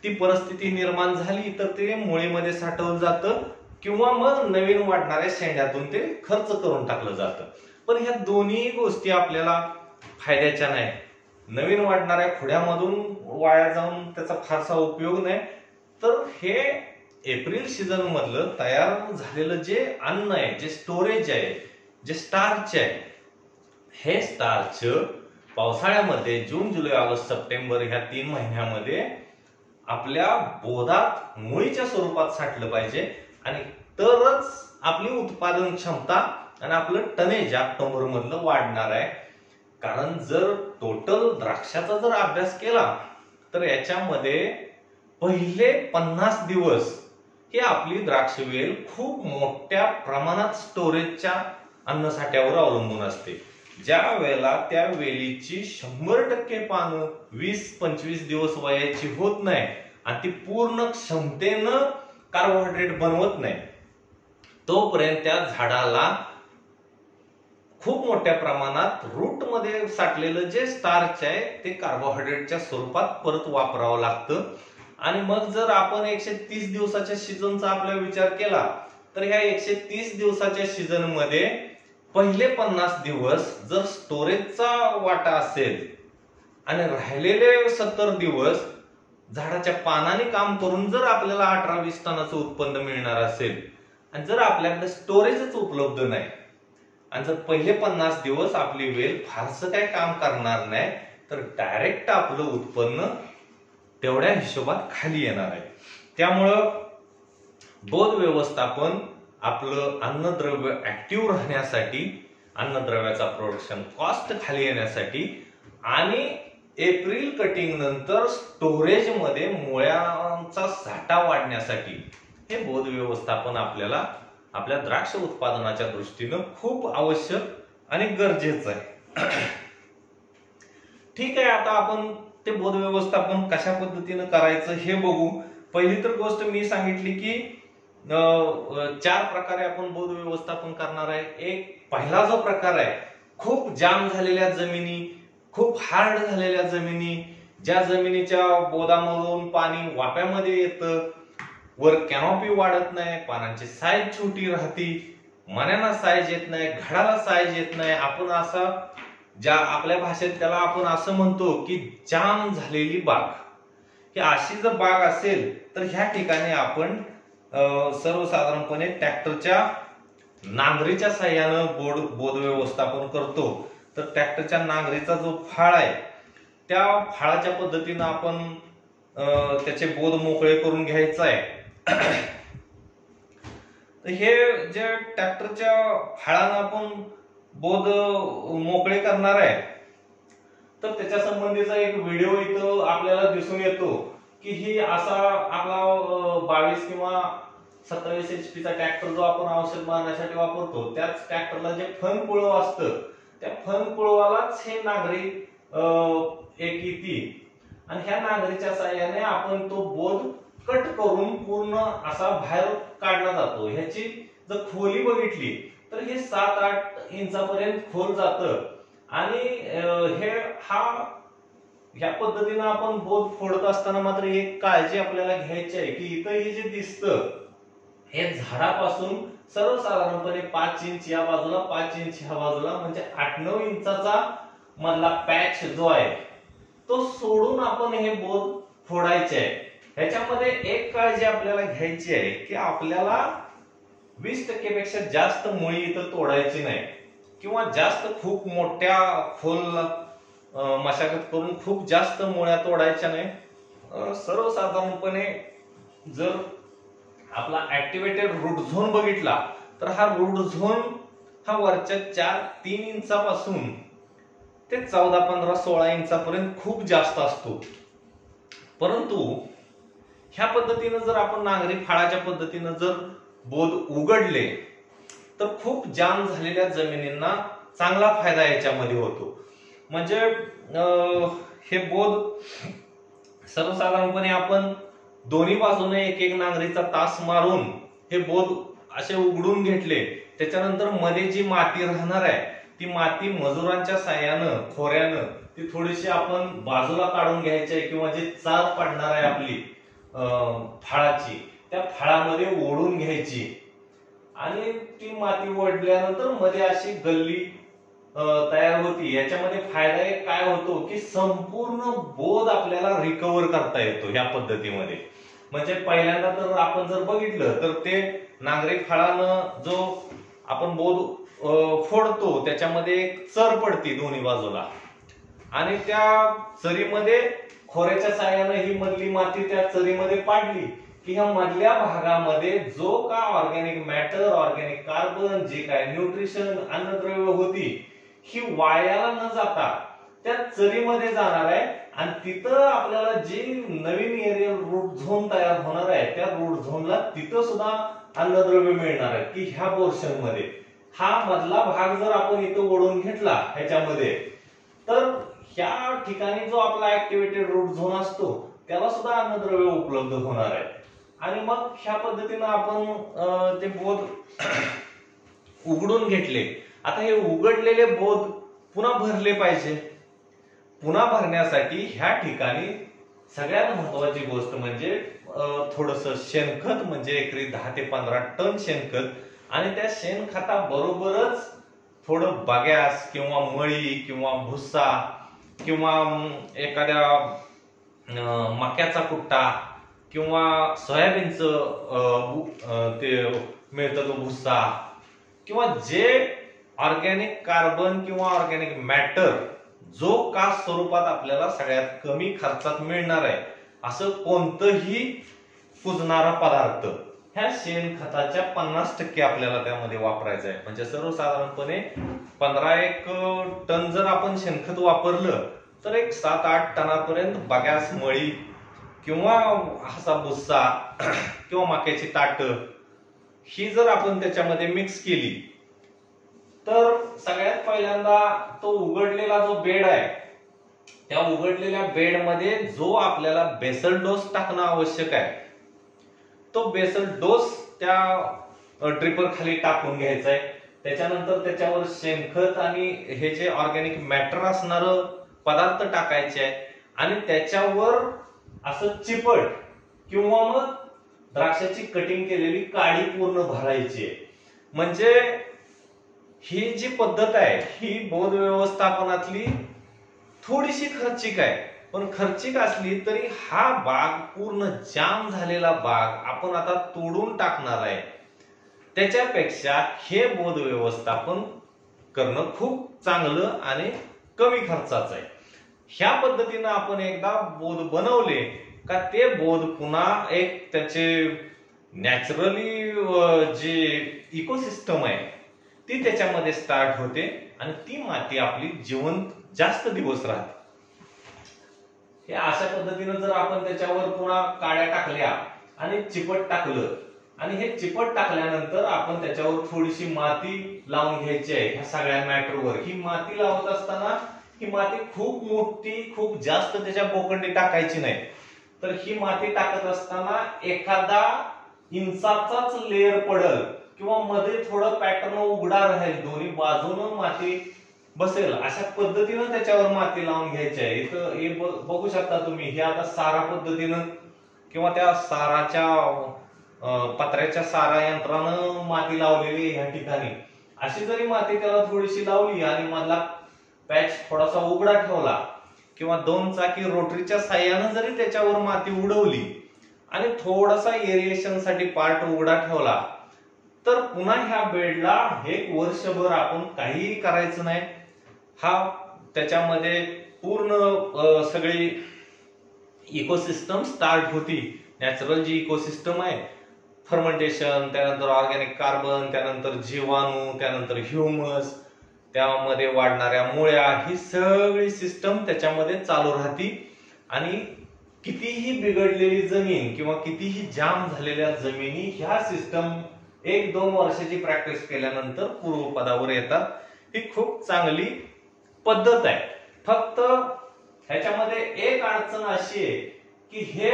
ती परिस्थिती निर्माण झाली तर ते मुळीमध्ये साठवलं जातं, किंवा मग नवीन वाढणाऱ्या शेंड्यातून ते खर्च करून टाकलं जातं. पण ह्या दोन्ही गोष्टी आपल्याला फायद्याच्या नाही. नवीन वाढणाऱ्या खोड्यामधून वाया जाऊन त्याचा फारसा उपयोग नाही. तर हे एप्रिल सीझन मधलं तयार झालेलं जे अन्न आहे, जे स्टोरेज आहे, जे स्टार्च आहे, हे स्टार्च पावसाळ्यामध्ये जून, जुलै, ऑगस्ट, सप्टेंबर ह्या 3 महिन्यामध्ये आपल्या बोधात मुळीच्या स्वरूपात साठलं पाहिजे, आणि तरच आपली उत्पादन क्षमता आणि आपलं टनेज ऑक्टोबर मधलं वाढणार आहे. कारण जर टोटल द्राक्षाचा जर अभ्यास केला तर याच्यामध्ये पहिले 50 दिवस ही आपली द्राक्ष वेल खूप मोठ्या प्रमाणात स्टोरेजच्या अन्नसाठ्यावर अवलंबून असते. ज्या वेळेला त्या वेलीची 100% पानं 20-25 दिवस वयाची होत नाही आणि ती पूर्ण क्षमतेनं कार्बोहायड्रेट बनवत नाही, तोपर्यंत त्या झाडाला खूप मोठ्या प्रमाणात रूट मध्ये साठलेलं जे स्टार्च आहे ते कार्बोहायड्रेटच्या स्वरूपात परत वापरावं लागतं. आणि मग जर आपण 130 दिवसाच्या सीझनचा आपला विचार केला तर ह्या 130 दिवसाच्या सीझन मध्ये पहिले 50 दिवस जर स्टोरेजचा वाटा असेल आणि राहिलेले 70 दिवस झाडाच्या पानाने काम करून जर आपल्याला 18-20 टनाचं उत्पन्न मिळणार असेल, आणि जर आपल्याकडे स्टोरेजच उपलब्ध नाही आणि जर पहिले 50 दिवस आपली वेल फारसं काय काम करणार नाही, तर डायरेक्ट आपलं उत्पन्न तेवढ्या हिशोबात खाली येणार आहे. त्यामुळं बोध व्यवस्थापन आपलं अन्नद्रव्य ऍक्टिव्ह राहण्यासाठी, अन्नद्रव्याचा प्रोडक्शन कॉस्ट खाली येण्यासाठी आणि एप्रिल कटिंग नंतर स्टोरेज मध्ये मुळ्यांचा साठा वाढण्यासाठी हे बोध व्यवस्थापन आपल्याला आपल्या द्राक्ष उत्पादनाच्या दृष्टीनं खूप आवश्यक आणि गरजेचं आहे. ठीक आहे, आता आपण ते बोध व्यवस्थापन कशा पद्धतीनं करायचं हे बघू. पहिली तर गोष्ट मी सांगितली की 4 प्रकारे आपण बोध व्यवस्थापन करणार आहे. एक पहिला जो प्रकार आहे, खूप जाम झालेल्या जमिनी, खूप हार्ड झालेल्या जमिनी, ज्या जमिनीच्या बोधामधून पाणी वाफ्यामध्ये येतं, वर कॅनॉपी वाढत नाही, पानांची साईज छोटी राहती, मण्याला साईज येत नाही, घडाला साईज येत नाही, आपण असा ज्या आपल्या भाषेत त्याला आपण असं म्हणतो की जाम झालेली बाग. ही अशी जर बाग असेल तर ह्या ठिकाणी आपण सर्वसाधारणपणे ट्रॅक्टरच्या नांगरीच्या साह्यानं बोध व्यवस्थापन करतो. तर ट्रॅक्टरच्या नांगरीचा जो फाळ आहे त्या फाळाच्या पद्धतीनं आपण त्याचे बोध मोकळे करून घ्यायचा आहे. तर हे जे ट्रॅक्टरच्या फाळानं आपण बोध मोकळे करणार आहे, तर त्याच्या संबंधीचा एक व्हिडिओ इथं आपल्याला दिसून येतो की ही असा आपला 22 किंवा 27 HP चा ट्रॅक्टर जो आपण औषध मारण्यासाठी वापरतो, त्याच ट्रॅक्टरला जे फन पुळव असतं त्या फन पुळवालाच हे नांगरी एक येते आणि ह्या नांगरीच्या साह्याने आपण तो बोध कट करून पूर्ण असा बाहेर काढला जातो. ह्याची जर खोली बघितली तर हे 7-8 इंचापर्यंत खोल जातं आणि ह्या पद्धतीनं आपण बोध फोडत असताना मात्र एक काळजी आपल्याला घ्यायची आहे की इथं हे जे दिसतं हे झाडापासून सर्वसाधारणपणे 5 इंच या बाजूला, 5 इंच ह्या बाजूला, म्हणजे 8-9 इंचाचा मधला पॅच जो आहे तो सोडून आपण हे बोध फोडायचे आहे. ह्याच्यामध्ये एक काळजी आपल्याला घ्यायची आहे की आपल्याला 20% पेक्षा जास्त मुळी इथं तोडायची नाही, किंवा जास्त खूप मोठ्या खोल मशागत करून खूप जास्त मुळ्या तोडायच्या नाही. सर्वसाधारणपणे जर आपला ऍक्टिव्हेटेड रूट झोन बघितला तर हा रूट झोन हा वरच्या 3 इंचापासून ते 14, 15, 16 इंचापर्यंत खूप जास्त असतो. परंतु ह्या पद्धतीनं जर आपण नांगरी फाळाच्या पद्धतीनं जर बोध उघडले तर खूप जाम झालेल्या जमिनींना चांगला फायदा याच्यामध्ये होतो. म्हणजे हे बोध सर्वसाधारणपणे आपण दोन्ही बाजूने एक एक नांगरीचा तास मारून हे बोध असे उघडून घेतले, त्याच्यानंतर मध्ये जी माती राहणार आहे ती माती मजुरांच्या साह्यानं खोऱ्यानं ती थोडीशी आपण बाजूला काढून घ्यायची आहे, किंवा जी चार पडणार आहे आपली फाळाची त्या फाळामध्ये ओढून घ्यायची आणि ती माती ओढल्यानंतर मध्ये अशी गल्ली तयार होती. याच्यामध्ये फायदा एक काय होतो की संपूर्ण बोध आपल्याला रिकव्हर करता येतो ह्या पद्धतीमध्ये. म्हणजे पहिल्यांदा तर आपण जर बघितलं तर ते नांगरी फाळानं जो आपण बोध फोडतो त्याच्यामध्ये एक चर पडती दोन्ही बाजूला, आणि त्या चरीमध्ये खोऱ्याच्या साह्याने ही मधली माती त्या चरीमध्ये पाडली की ह्या मधल्या भागामध्ये जो का ऑर्गॅनिक मॅटर, ऑर्गॅनिक कार्बन, जे काय न्यूट्रिशन, अन्नद्रव्य होती ही वायाला न जाता त्या चरीमध्ये जाणार आहे, आणि तिथं आपल्याला जी नवीन एरियल रूट झोन तयार होणार आहे त्या रूट झोनला तिथं सुद्धा अन्नद्रव्य मिळणार आहे की ह्या पोर्शन मध्ये हा मधला भाग जर आपण इथं ओढून घेतला ह्याच्यामध्ये तर ह्या ठिकाणी जो आपला ऍक्टिव्हेटेड रूट झोन असतो त्याला सुद्धा अन्नद्रव्य उपलब्ध होणार आहे. आणि मग ह्या पद्धतीनं आपण ते बोध उघडून घेतले. आता हे उघडलेले बोध पुन्हा भरले पाहिजे. पुन्हा भरण्यासाठी ह्या ठिकाणी सगळ्यात महत्वाची गोष्ट म्हणजे थोडंसं शेणखत, म्हणजे एकरी 10 ते 15 टन शेणखत, आणि त्या शेणखताबरोबरच थोडं बागॅस किंवा मळी किंवा भुस्सा किंवा एखाद्या मक्याचा कुट्टा किंवा सोयाबीनचं ते मिळतं तो भुस्सा, किंवा जे ऑर्गॅनिक कार्बन किंवा ऑर्गॅनिक मॅटर जो का स्वरूपात आपल्याला सगळ्यात कमी खर्चात मिळणार आहे असं कोणतंही कुजणारा पदार्थ ह्या शेणखताच्या 50% आपल्याला त्यामध्ये वापरायचं आहे. म्हणजे सर्वसाधारणपणे 15 टन जर आपण शेणखत वापरलं तर एक 7-8 टनापर्यंत बागॅस, मळी किंवा असा भुस्सा किंवा मक्याची ताट ही जर आपण त्याच्यामध्ये मिक्स केली तर सगळ्यात पहिल्यांदा तो उघडलेला जो बेड आहे त्या उघडलेल्या बेडमध्ये जो आपल्याला बेसल डोस टाकणं आवश्यक आहे तो बेसल डोस त्या ड्रिपर खाली टाकून घ्यायचा आहे. त्याच्यानंतर त्याच्यावर शेणखत आणि हे जे ऑर्गॅनिक मॅटर असणार पदार्थ टाकायचे आहे, आणि त्याच्यावर असं चिपट किंवा मग द्राक्षाची कटिंग केलेली काडी पूर्ण भरायची आहे. म्हणजे ही जी पद्धत आहे ही बोध व्यवस्थापनातली थोडीशी खर्चिक आहे, पण खर्चिक असली तरी हा बाग पूर्ण जाम झालेला बाग आपण आता तोडून टाकणार आहे, त्याच्यापेक्षा हे बोध व्यवस्थापन करणं खूप चांगलं आणि कमी खर्चाचं आहे. ह्या पद्धतीनं आपण एकदा बोध बनवले का ते बोध पुन्हा एक त्याचे नॅचरली जे इकोसिस्टम आहे ती त्याच्यामध्ये स्टार्ट होते आणि ती माती आपली जिवंत जास्त दिवस राहते. हे अशा पद्धतीनं जर आपण त्याच्यावर पुन्हा काड्या टाकल्या आणि चिपट टाकलं, आणि हे चिपट टाकल्यानंतर आपण त्याच्यावर थोडीशी माती लावून घ्यायची आहे ह्या सगळ्या मॅटरवर. ही माती लावत असताना ही माती खूप मोठी, खूप जास्त त्याच्या बोकंडी टाकायची नाही. तर ही माती टाकत असताना एखादा इंचाचाच लेअर पडल किंवा मध्ये थोडं पॅटर्न उघडा राहील, दोन्ही बाजूनं माती बसेल अशा पद्धतीनं त्याच्यावर माती लावून घ्यायची आहे. इथं हे बघू शकता तुम्ही, हे आता सारा पद्धतीनं किंवा त्या साराच्या पत्र्याच्या सारा यंत्रानं माती लावलेली ह्या ठिकाणी. अशी जरी माती त्याला थोडीशी लावली आणि मधला पॅच थोडासा उघडा ठेवला किंवा 2 चाकी रोटरीच्या साह्यानं जरी त्याच्यावर माती उडवली आणि थोडासा एरिएशन साठी पार्ट उघडा ठेवला तर पुन्हा ह्या बेडला 1 वर्षभर आपण काहीही करायचं नाही. हा त्याच्यामध्ये पूर्ण सगळी इकोसिस्टम स्टार्ट होती. नॅचरल जी इकोसिस्टम आहे फर्मेंटेशन, त्यानंतर ऑर्गॅनिक कार्बन, त्यानंतर जीवाणू, त्यानंतर ह्युमस, त्यामध्ये वाढणाऱ्या मुळ्या, ही सगळी सिस्टम त्याच्यामध्ये चालू राहते. आणि कितीही बिघडलेली जमीन किंवा कितीही जाम झालेल्या जमिनी ह्या सिस्टम 1-2 वर्षाची प्रॅक्टिस केल्यानंतर पूर्वपदावर येतात. ही खूप चांगली पद्धत आहे. फक्त ह्याच्यामध्ये एक अडचण अशी आहे की हे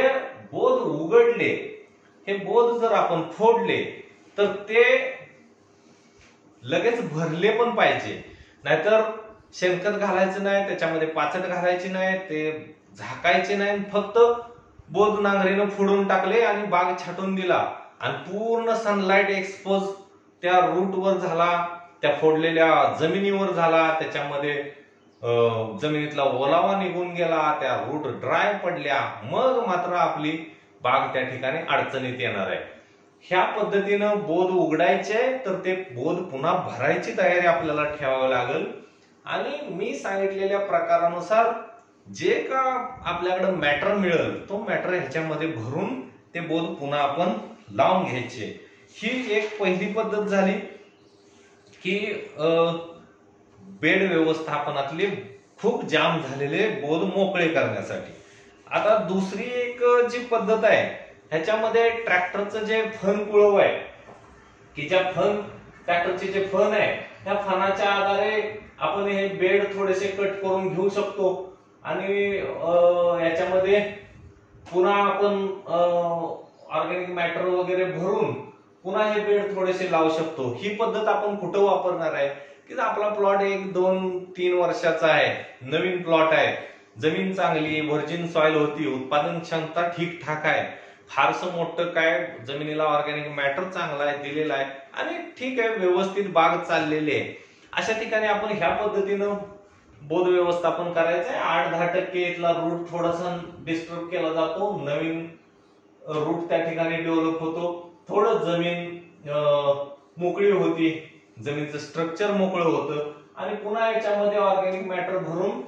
बोध उघडले, हे बोध जर आपण फोडले तर ते लगेच भरले पण पाहिजे. नाहीतर शेणखत घालायचं नाही, त्याच्यामध्ये पाचट घालायची नाही, ते झाकायचे नाही, फक्त बोध नांगरीनं फोडून टाकले आणि बाग छाटून दिला आणि पूर्ण सनलाइट एक्सपोज त्या रूटवर झाला, त्या फोडलेल्या जमिनीवर झाला, त्याच्यामध्ये जमिनीतला ओलावा निघून गेला, त्या रूट ड्राय पडल्या, मग मात्र आपली बाग त्या ठिकाणी अडचणीत येणार आहे. ह्या पद्धतीनं बोध उघडायचे तर ते बोध पुन्हा भरायची तयारी आपल्याला ठेवावी लागेल. आणि मी सांगितलेल्या प्रकारानुसार जे का आपल्याकडे मॅटर मिळेल तो मॅटर ह्याच्यामध्ये भरून ते बोध पुन्हा आपण लावून घ्यायचे. ही एक पहिली पद्धत झाली की बेड व्यवस्थापनातले खूप जाम झालेले बोध मोकळे करण्यासाठी. आता दुसरी एक जी पद्धत आहे ह्याच्यामध्ये ट्रॅक्टरचं जे फन कुळव आहे की ज्या ट्रॅक्टरचे जे फन आहे त्या फनाच्या आधारे आपण हे बेड थोडेसे कट करून घेऊ शकतो आणि याच्यामध्ये पुन्हा आपण ऑर्गॅनिक मॅटर वगैरे भरून पुन्हा हे बेड थोडेसे लावू शकतो. ही पद्धत आपण कुठं वापरणार आहे की आपला प्लॉट 1-2-3 वर्षाचा आहे, नवीन प्लॉट आहे, जमीन चांगली व्हर्जिन सॉइल होती, उत्पादन क्षमता ठीकठाक आहे, फारसं मोठं काय जमिनीला ऑर्गॅनिक मॅटर चांगला आहे दिलेला आहे आणि ठीक आहे व्यवस्थित बाग चाललेली आहे. अशा ठिकाणी आपण ह्या पद्धतीनं बोध व्यवस्थापन करायचं आहे. 8-10% इथला रूट थोडासा डिस्टर्ब केला जातो, नवीन रूट त्या ठिकाणी डेव्हलप होतो, थोडं जमीन मोकळी होती, जमिनीचं स्ट्रक्चर मोकळं होतं आणि पुन्हा याच्यामध्ये ऑर्गॅनिक मॅटर भरून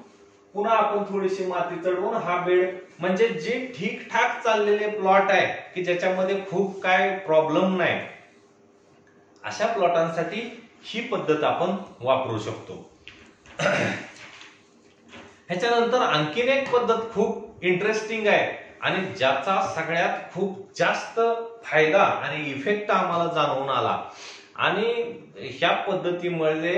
पुन्हा आपण थोडीशी माती चढवून हा बेड म्हणजे जे ठीकठाक चाललेले प्लॉट आहे की ज्याच्यामध्ये खूप काय प्रॉब्लेम नाही अशा प्लॉटांसाठी ही पद्धत आपण वापरू शकतो. ह्याच्यानंतर आणखीन एक पद्धत खूप इंटरेस्टिंग आहे आणि ज्याचा सगळ्यात खूप जास्त फायदा आणि इफेक्ट आम्हाला जाणवून आला आणि ह्या पद्धतीमुळे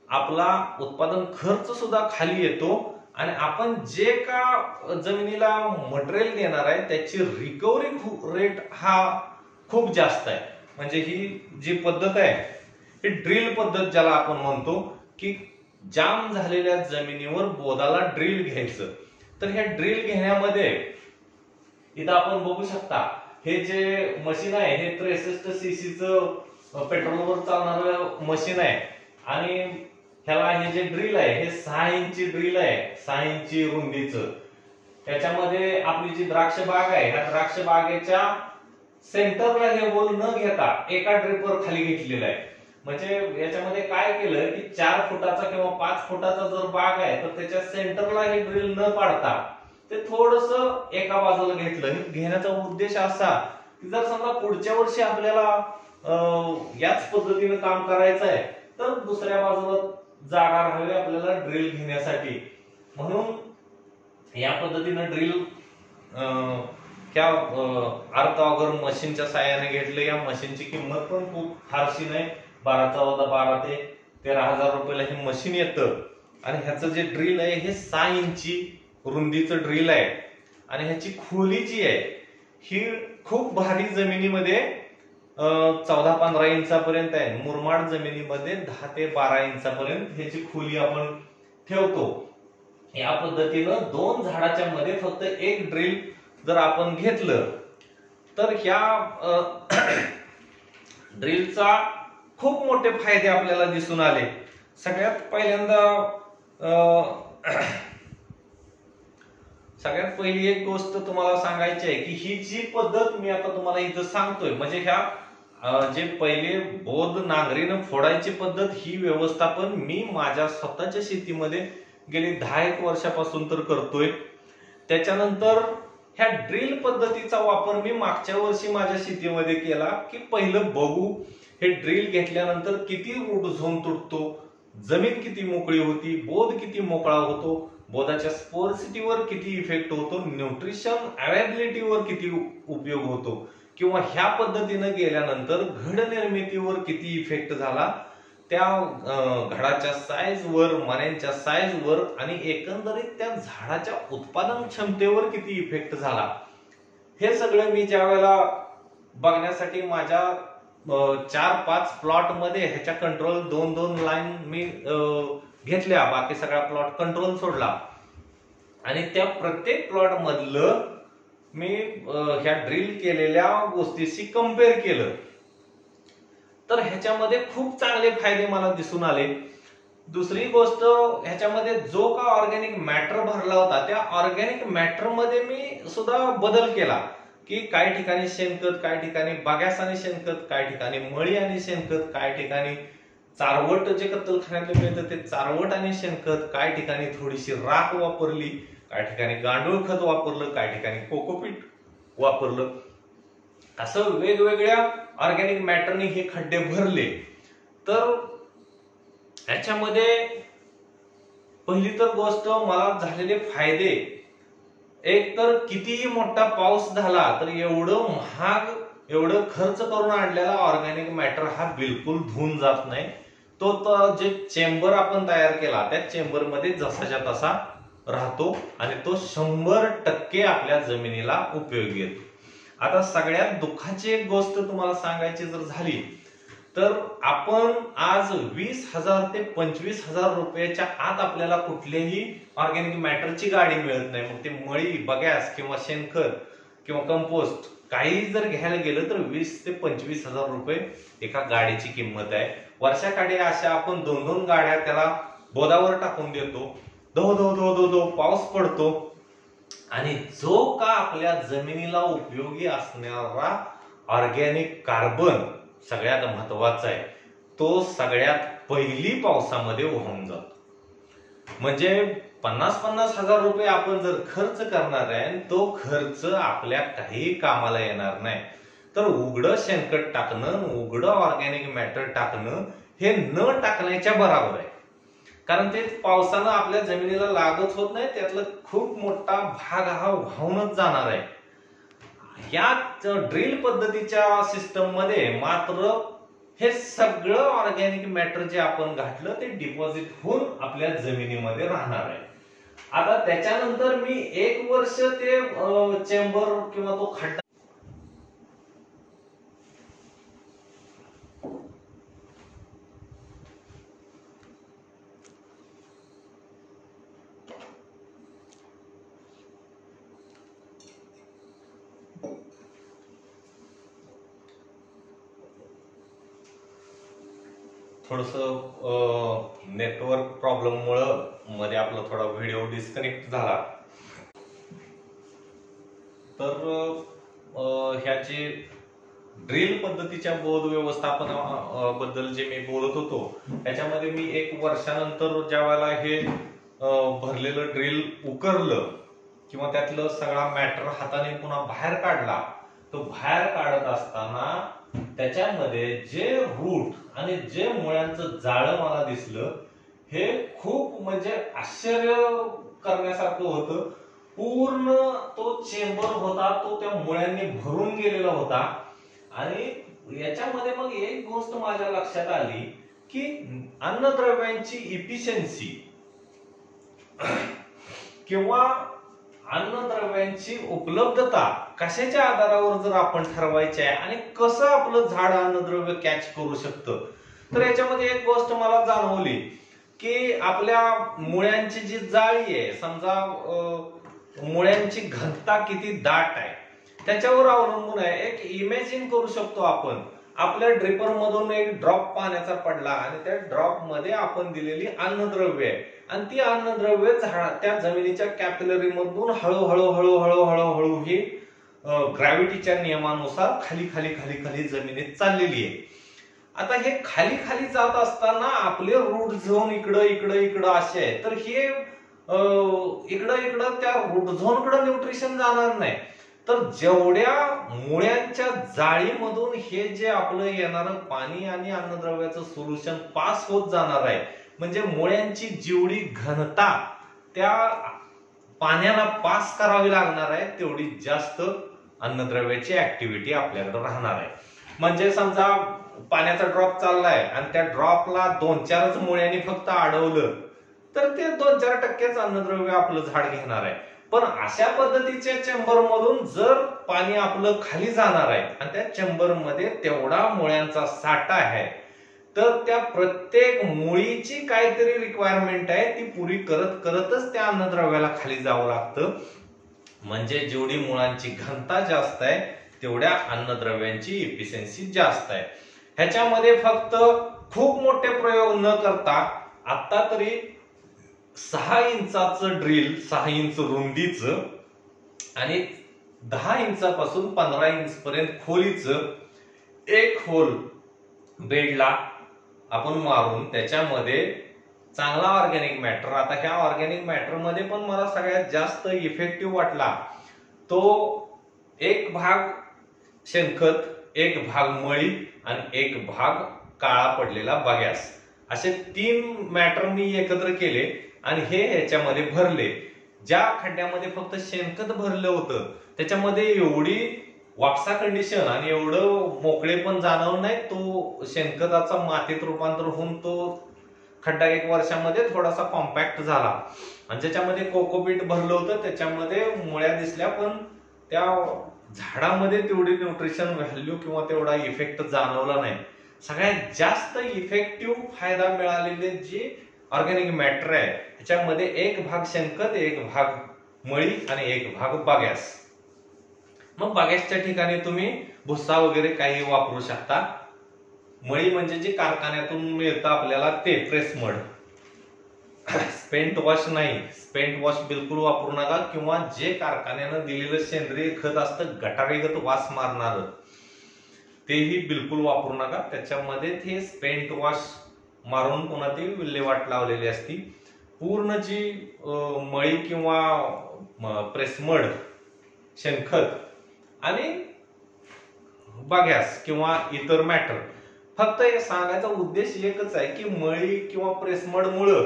आपला उत्पादन खर्च सुद्धा खाली येतो आणि आपण जे का जमिनीला मटेरियल देणार आहे त्याची रिकव्हरी रेट हा खूप जास्त आहे. म्हणजे ही जी पद्धत आहे ही ड्रिल पद्धत ज्याला आपण म्हणतो की जाम झालेल्या जमिनीवर बोधाला ड्रिल घ्यायचं. तर ह्या ड्रिल घेण्यामध्ये इथं आपण बघू शकता हे जे मशीन आहे हे 63 cc पेट्रोलवर चालणारं मशीन आहे आणि ह्याला हे जे ड्रिल आहे हे 6 इंची ड्रिल आहे, 6 इंची रुंदीचं. त्याच्यामध्ये आपली जी द्राक्ष बाग आहे ह्या द्राक्ष बागेच्या सेंटरला हे होल न घेता एका ड्रिपवर खाली घेतलेलं आहे. म्हणजे याच्यामध्ये काय केलं की 4 फुटाचा किंवा 5 फुटाचा जर बाग आहे तर त्याच्या सेंटरला हे ड्रिल न पाडता ते थोडस एका बाजूला घेतलं. घेण्याचा उद्देश असा की जर समजा पुढच्या वर्षी आपल्याला याच पद्धतीने काम करायचं आहे तर दुसऱ्या बाजूला जागा राहावी आपल्याला ड्रिल घेण्यासाठी. म्हणून या पद्धतीने ड्रिल त्या अर्थ ऑगर मशीनच्या साहाय्याने घेतलं. या मशीनची किंमत पण खूप फारशी नाही, 12 ते 13,000 रुपयाला हे मशीन येतं आणि ह्याचं जे ड्रिल आहे हे 6 इंची रुंदीचं ड्रिल आहे आणि ह्याची खोली जी आहे ही खूप भारी जमिनीमध्ये 14-15 इंचापर्यंत आहे. मुरमाड जमिनीमध्ये 10 ते 12 इंचापर्यंत ह्याची खोली आपण ठेवतो. या पद्धतीनं 2 झाडाच्या मध्ये फक्त एक ड्रिल जर आपण घेतलं तर ह्या ड्रिलचा खूप मोठे फायदे आपल्याला दिसून आले. सगळ्यात पहिली एक गोष्ट तुम्हाला सांगायची आहे की ही जी पद्धत मी आता तुम्हाला इथं सांगतोय म्हणजे ह्या जे पहिले बोध नांगरीनं फोडायची पद्धत ही व्यवस्थापन मी माझ्या स्वतःच्या शेतीमध्ये गेली 10 वर्षापासून तर करतोय. त्याच्यानंतर ह्या ड्रिल पद्धतीचा वापर मी मागच्या वर्षी माझ्या शेतीमध्ये केला, की पहिलं बघू हे ड्रिल घेतल्यानंतर किती रूट झोन तुटतो, जमीन किती मोकळी होती, बोध किती मोकळा होतो, बोधाच्या स्पोर्सिटीवर किती इफेक्ट होतो, न्यूट्रिशन अवेबिलिटीवर किती उपयोग होतो, किंवा ह्या पद्धतीने गेल्यानंतर घड निर्मितीवर किती इफेक्ट झाला, त्या घडाच्या साईजवर, मण्यांच्या साईजवर आणि एकंदरीत त्या झाडाच्या उत्पादन क्षमतेवर किती इफेक्ट झाला, हे सगळं मी ज्या वेळेला बघण्यासाठी माझ्या 4-5 प्लॉट मध्ये ह्याच्या कंट्रोल 2-2 लाईन मी घेतल्या, बाकी सगळा प्लॉट कंट्रोल सोडला आणि त्या प्रत्येक प्लॉट मधलं मी ह्या ड्रिल केलेल्या गोष्टीशी कम्पेअर केलं, तर ह्याच्यामध्ये खूप चांगले फायदे मला दिसून आले. दुसरी गोष्ट, ह्याच्यामध्ये जो का ऑर्गॅनिक मॅटर भरला होता, त्या ऑर्गॅनिक मॅटर मध्ये मी सुद्धा बदल केला, की काही ठिकाणी शेणखत, काही ठिकाणी बागॅस आणि शेणखत, काही ठिकाणी मळी आणि शेणखत, काही ठिकाणी चारवट जे कत्तलखान्यातले मिळतं ते चारवट आणि शेणखत, काही ठिकाणी थोडीशी राख वापरली, काही ठिकाणी गांडूळ खत वापरलं, काही ठिकाणी कोकोपीट वापरलं. असं वेगवेगळ्या ऑर्गॅनिक मॅटरने हे खड्डे भरले. तर ह्याच्यामध्ये पहिली तर गोष्ट मला झालेले फायदे, एक तर कितीही मोठा पाऊस झाला तर एवढं महाग, एवढं खर्च करून आणलेला ऑर्गॅनिक मॅटर हा बिलकुल धुवून जात नाही. तो जे चेंबर आपण तयार केला त्या चेंबर मध्ये जसाच्या तसा राहतो आणि तो 100% आपल्या जमिनीला उपयोगी येतो. आता सगळ्यात दुःखाची एक गोष्ट तुम्हाला सांगायची जर झाली तर आपण आज 20,000 ते 25,000 रुपयाच्या आत आपल्याला कुठल्याही ऑर्गॅनिक मॅटरची गाडी मिळत नाही. मग ते मळी, बगॅस किंवा शेणखत किंवा कंपोस्ट काही जर घ्यायला गेलं तर 20 ते 25,000 रुपये एका गाडीची किंमत आहे. वर्षाकाठी अशा आपण 2-2 गाड्या त्याला बोधावर टाकून देतो, धो धो धो धो धो पाऊस पडतो आणि जो का आपल्या जमिनीला उपयोगी असणारा ऑर्गॅनिक कार्बन सगळ्यात महत्वाचा आहे, तो सगळ्यात पहिली पावसामध्ये वाहून जातो. म्हणजे 50,000 रुपये आपण जर खर्च करणार आहे, तो खर्च आपल्या काही कामाला येणार नाही. तर उघडं शेणखत टाकणं, उघडं ऑर्गॅनिक मॅटर टाकणं हे न टाकण्याच्या बरोबर आहे. कारण ते पावसानं आपल्या जमिनीला लागत होत नाही, त्यातला खूप मोठा भाग हा वाहूनच जाणार आहे. या ड्रिल पद्धतीच्या सिस्टम मध्ये मात्र हे सगळं ऑर्गॅनिक मॅटर जे आपण घातलं ते डिपॉझिट होऊन आपल्या जमिनीमध्ये राहणार आहे. आता त्याच्यानंतर मी 1 वर्ष ते चेंबर किंवा तो खड्डा थोडस नेटवर्क प्रॉब्लेम मुळे मध्ये आपला थोडा व्हिडिओ डिस्कनेक्ट झाला. तर ह्याची ड्रिल पद्धतीच्या बोध व्यवस्थापनाबद्दल जे मी बोलत होतो त्याच्यामध्ये मी 1 वर्षानंतर ज्या वेळेला हे भरलेलं ड्रिल उकरलं किंवा त्यातलं सगळा मॅटर हाताने पुन्हा बाहेर काढला, तो बाहेर काढत असताना त्याच्यामध्ये जे रूट आणि जे मुळ्यांचं जाळं मला दिसलं हे खूप म्हणजे आश्चर्य करण्यासारखं होतं. पूर्ण तो चेंबर होता तो त्या मुळ्यांनी भरून गेलेला होता. आणि याच्यामध्ये मग एक गोष्ट माझ्या लक्षात आली की अन्नद्रव्यांची इफिशियन्सी किंवा अन्नद्रव्यांची उपलब्धता कशाच्या आधारावर जर आपण ठरवायची आहे आणि कसं आपलं झाड अन्नद्रव्य कॅच करू शकतं, तर याच्यामध्ये एक गोष्ट मला जाणवली की आपल्या मुळ्यांची जी जाळी आहे, समजा मुळ्यांची घनता किती दाट आहे त्याच्यावर अवलंबून आहे. एक इमॅजिन करू शकतो आपण, आपल्या ड्रिपर मधून एक ड्रॉप पाण्याचा पडला आणि त्या ड्रॉप मध्ये आपण दिलेली अन्नद्रव्य आहे आणि ती अन्नद्रव्य त्या जमिनीच्या कॅपिलरी मधून हळूहळू हळूहळू हळूहळू ही ग्रॅव्हिटीच्या नियमानुसार खाली खाली खाली खाली जमिनीत चाललेली आहे. आता हे खाली खाली जात असताना आपले रूट झोन इकडं इकडं इकडं असे आहे, तर हे इकडं इकडं त्या रूट झोनकडे न्यूट्रिशन जाणार नाही, तर जेवढ्या मुळ्यांच्या जाळीमधून हे जे आपलं येणारं पाणी आणि अन्नद्रव्याचं सोल्युशन पास होत जाणार आहे, म्हणजे मुळ्यांची जेवढी घनता त्या पाण्याला पास करावी लागणार आहे तेवढी जास्त अन्नद्रव्याची ऍक्टिव्हिटी आपल्याकडे राहणार आहे. म्हणजे समजा पाण्याचा ड्रॉप चाललाय आणि त्या ड्रॉपला 2-4च मुळ्यांनी फक्त अडवलं तर ते 2-4% अन्नद्रव्य आपलं झाड घेणार आहे. पण अशा पद्धतीच्या चेंबर मधून जर पाणी आपलं खाली जाणार आहे आणि त्या चेंबर मध्ये तेवढा मुळ्यांचा साठा आहे, तर त्या प्रत्येक मुळीची काहीतरी रिक्वायरमेंट आहे ती पुरी करत करतच त्या अन्नद्रव्याला खाली जावं लागतं. म्हणजे जेवढी मुळांची घनता जास्त आहे तेवढ्या अन्नद्रव्यांची इफिशियन्सी जास्त आहे. ह्याच्यामध्ये फक्त खूप मोठे प्रयोग न करता आता तरी 6 इंचाचं ड्रिल, 6 इंच रुंदीचं आणि 10 इंचापासून 15 इंच पर्यंत खोलीचं एक होल बेडला आपण मारून त्याच्यामध्ये चांगला ऑर्गॅनिक मॅटर, आता ह्या ऑर्गॅनिक मॅटर मध्ये पण मला सगळ्यात जास्त इफेक्टिव्ह वाटला तो एक भाग शेणखत, एक भाग मळी आणि एक भाग काळा पडलेला बगॅस, असे 3 मॅटर मी एकत्र केले आणि हे ह्याच्यामध्ये भरले. ज्या खड्ड्यामध्ये फक्त शेणखत भरलं होतं त्याच्यामध्ये एवढी वापसा कंडिशन आणि एवढं मोकळे पण जाणवलं नाही, तो शेणखताचा मातीत रूपांतर होऊन तो खड्डा 1 वर्षामध्ये थोडासा कॉम्पॅक्ट झाला. आणि ज्याच्यामध्ये कोकोपीट भरलं होतं त्याच्यामध्ये मुळ्या दिसल्या पण त्या झाडामध्ये तेवढी न्यूट्रिशन व्हॅल्यू किंवा तेवढा इफेक्ट जाणवला नाही. सगळ्यात जास्त इफेक्टिव्ह फायदा मिळालेले जे ऑर्गॅनिक मॅटर आहे ह्याच्यामध्ये एक भाग शेणखत, एक भाग मळी आणि एक भाग बागॅस. मग बागॅसच्या ठिकाणी तुम्ही भुस्सा वगैरे काही वापरू शकता. मळी म्हणजे जे कारखान्यातून मिळतं आपल्याला ते प्रेस मड, स्पेंट वॉश नाही, स्पेंट वॉश बिलकुल वापरू नका, किंवा जे कारखान्यानं दिलेलं सेंद्रिय खत असतं गटारीगत वास मारणार तेही बिलकुल वापरू नका. त्याच्यामध्ये ते स्पेंट वॉश मारून पुन्हा ती विल्हेवाट लावलेली असती. पूर्ण जी मळी किंवा प्रेसमड, शेणखत आणि बागॅस किंवा इतर मॅटर, फक्त हे सांगायचा उद्देश एकच आहे की मळी किंवा प्रेसमड मुळे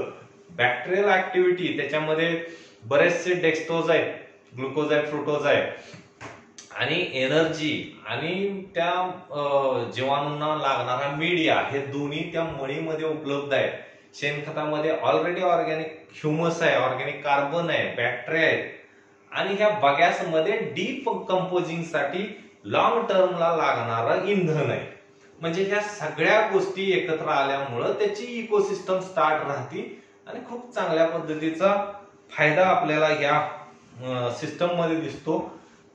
बॅक्टेरियल ऍक्टिव्हिटी त्याच्यामध्ये बरेचसे डेक्स्ट्रोज आहेत, ग्लुकोज आहे, फ्रुक्टोज आहे आणि एनर्जी आणि त्या जीवाणूंना लागणारा मीडिया हे दोन्ही त्या मळीमध्ये उपलब्ध आहे. शेणखतामध्ये ऑलरेडी ऑर्गॅनिक ह्युमस आहे, ऑर्गॅनिक कार्बन आहे, बॅक्टेरिया आहेत आणि ह्या बगॅसमध्ये डीप कंपोजिंग साठी लॉंग टर्मला लागणारं इंधन आहे. म्हणजे ह्या सगळ्या गोष्टी एकत्र आल्यामुळं त्याची इकोसिस्टम स्टार्ट राहते आणि खूप चांगल्या पद्धतीचा फायदा आपल्याला या सिस्टम मध्ये दिसतो.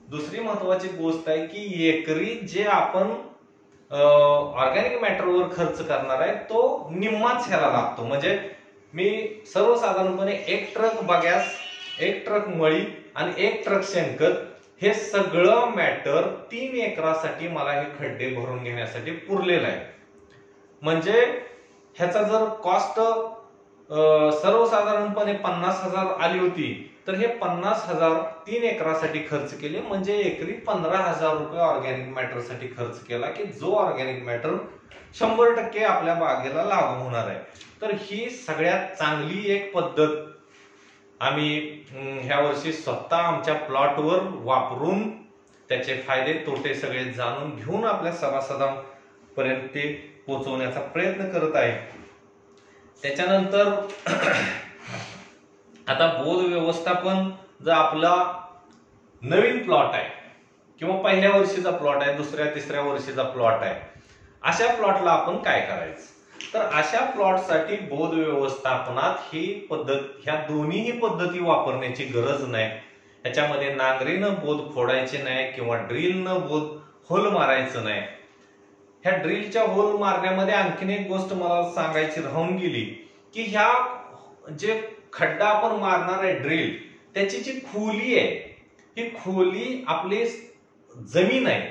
दुसरी महत्वाची गोष्ट आहे की एकरी जे आपण ऑर्गॅनिक मॅटरवर खर्च करणार आहे तो निम्माच ह्याला लागतो. म्हणजे मी सर्वसाधारणपणे 1 ट्रक बगॅस, 1 ट्रक मळी आणि 1 ट्रक शेणखत हे सगळं मॅटर 3 एकरासाठी मला हे खड्डे भरून घेण्यासाठी पुरलेलं आहे. म्हणजे ह्याचा जर कॉस्ट सर्वसाधारणपणे 50,000 आली होती तर हे 50,000 3 एकरासाठी खर्च केले, म्हणजे एकरी 15,000 रुपये ऑर्गॅनिक मॅटर साठी खर्च केला की जो ऑर्गॅनिक मॅटर 100% आपल्या बागेला लागू होणार आहे. तर ही सगळ्यात चांगली एक पद्धत आम्ही ह्या वर्षी स्वतः आमच्या प्लॉटवर वापरून त्याचे फायदे तोटे सगळे जाणून घेऊन आपल्या सभासदांपर्यंत ते पोहोचवण्याचा प्रयत्न करत आहे. त्याच्यानंतर आता बोध व्यवस्थापन, जर आपला नवीन प्लॉट आहे किंवा पहिल्या वर्षीचा प्लॉट आहे, दुसऱ्या तिसऱ्या वर्षीचा प्लॉट आहे, अशा प्लॉटला आपण काय करायचं? तर अशा प्लॉटसाठी बोध व्यवस्थापनात ही पद्धत, ह्या दोन्हीही पद्धती वापरण्याची गरज नाही. ह्याच्यामध्ये नांगरीनं बोध फोडायचे नाही किंवा ड्रिलनं बोध होल मारायचं नाही. ह्या ड्रिलच्या होल मारण्यामध्ये आणखीन एक गोष्ट मला सांगायची राहून गेली की ह्या जे खड्डा आपण मारणार आहे ड्रिल, त्याची जी खोली आहे ही खोली आपली जमीन आहे,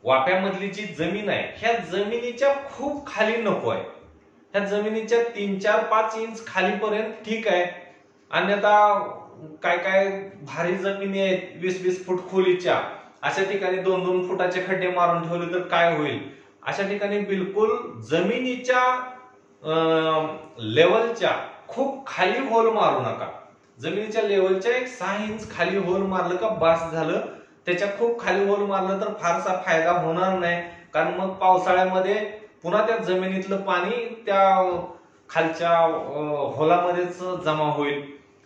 वाफ्यामधली जी जमीन आहे ह्या जमिनीच्या खूप खाली नको आहे. ह्या जमिनीच्या 3-4-5 इंच खालीपर्यंत ठीक आहे, अन्यथा काय काय भारी जमिनी आहेत 20-20 फूट खोलीच्या, अशा ठिकाणी 2-2 फुटाचे खड्डे मारून ठेवले तर काय होईल? अशा ठिकाणी बिलकुल जमिनीच्या लेवलच्या खूप खाली होल मारू नका. जमिनीच्या लेवलच्या एक 6 इंच खाली होल मारलं का बास झालं. त्याच्या खूप खाली होल मारलं तर फारसा फायदा होणार नाही, कारण मग पावसाळ्यामध्ये पुन्हा त्या जमिनीतलं पाणी त्या खालच्या होलामध्येच जमा होईल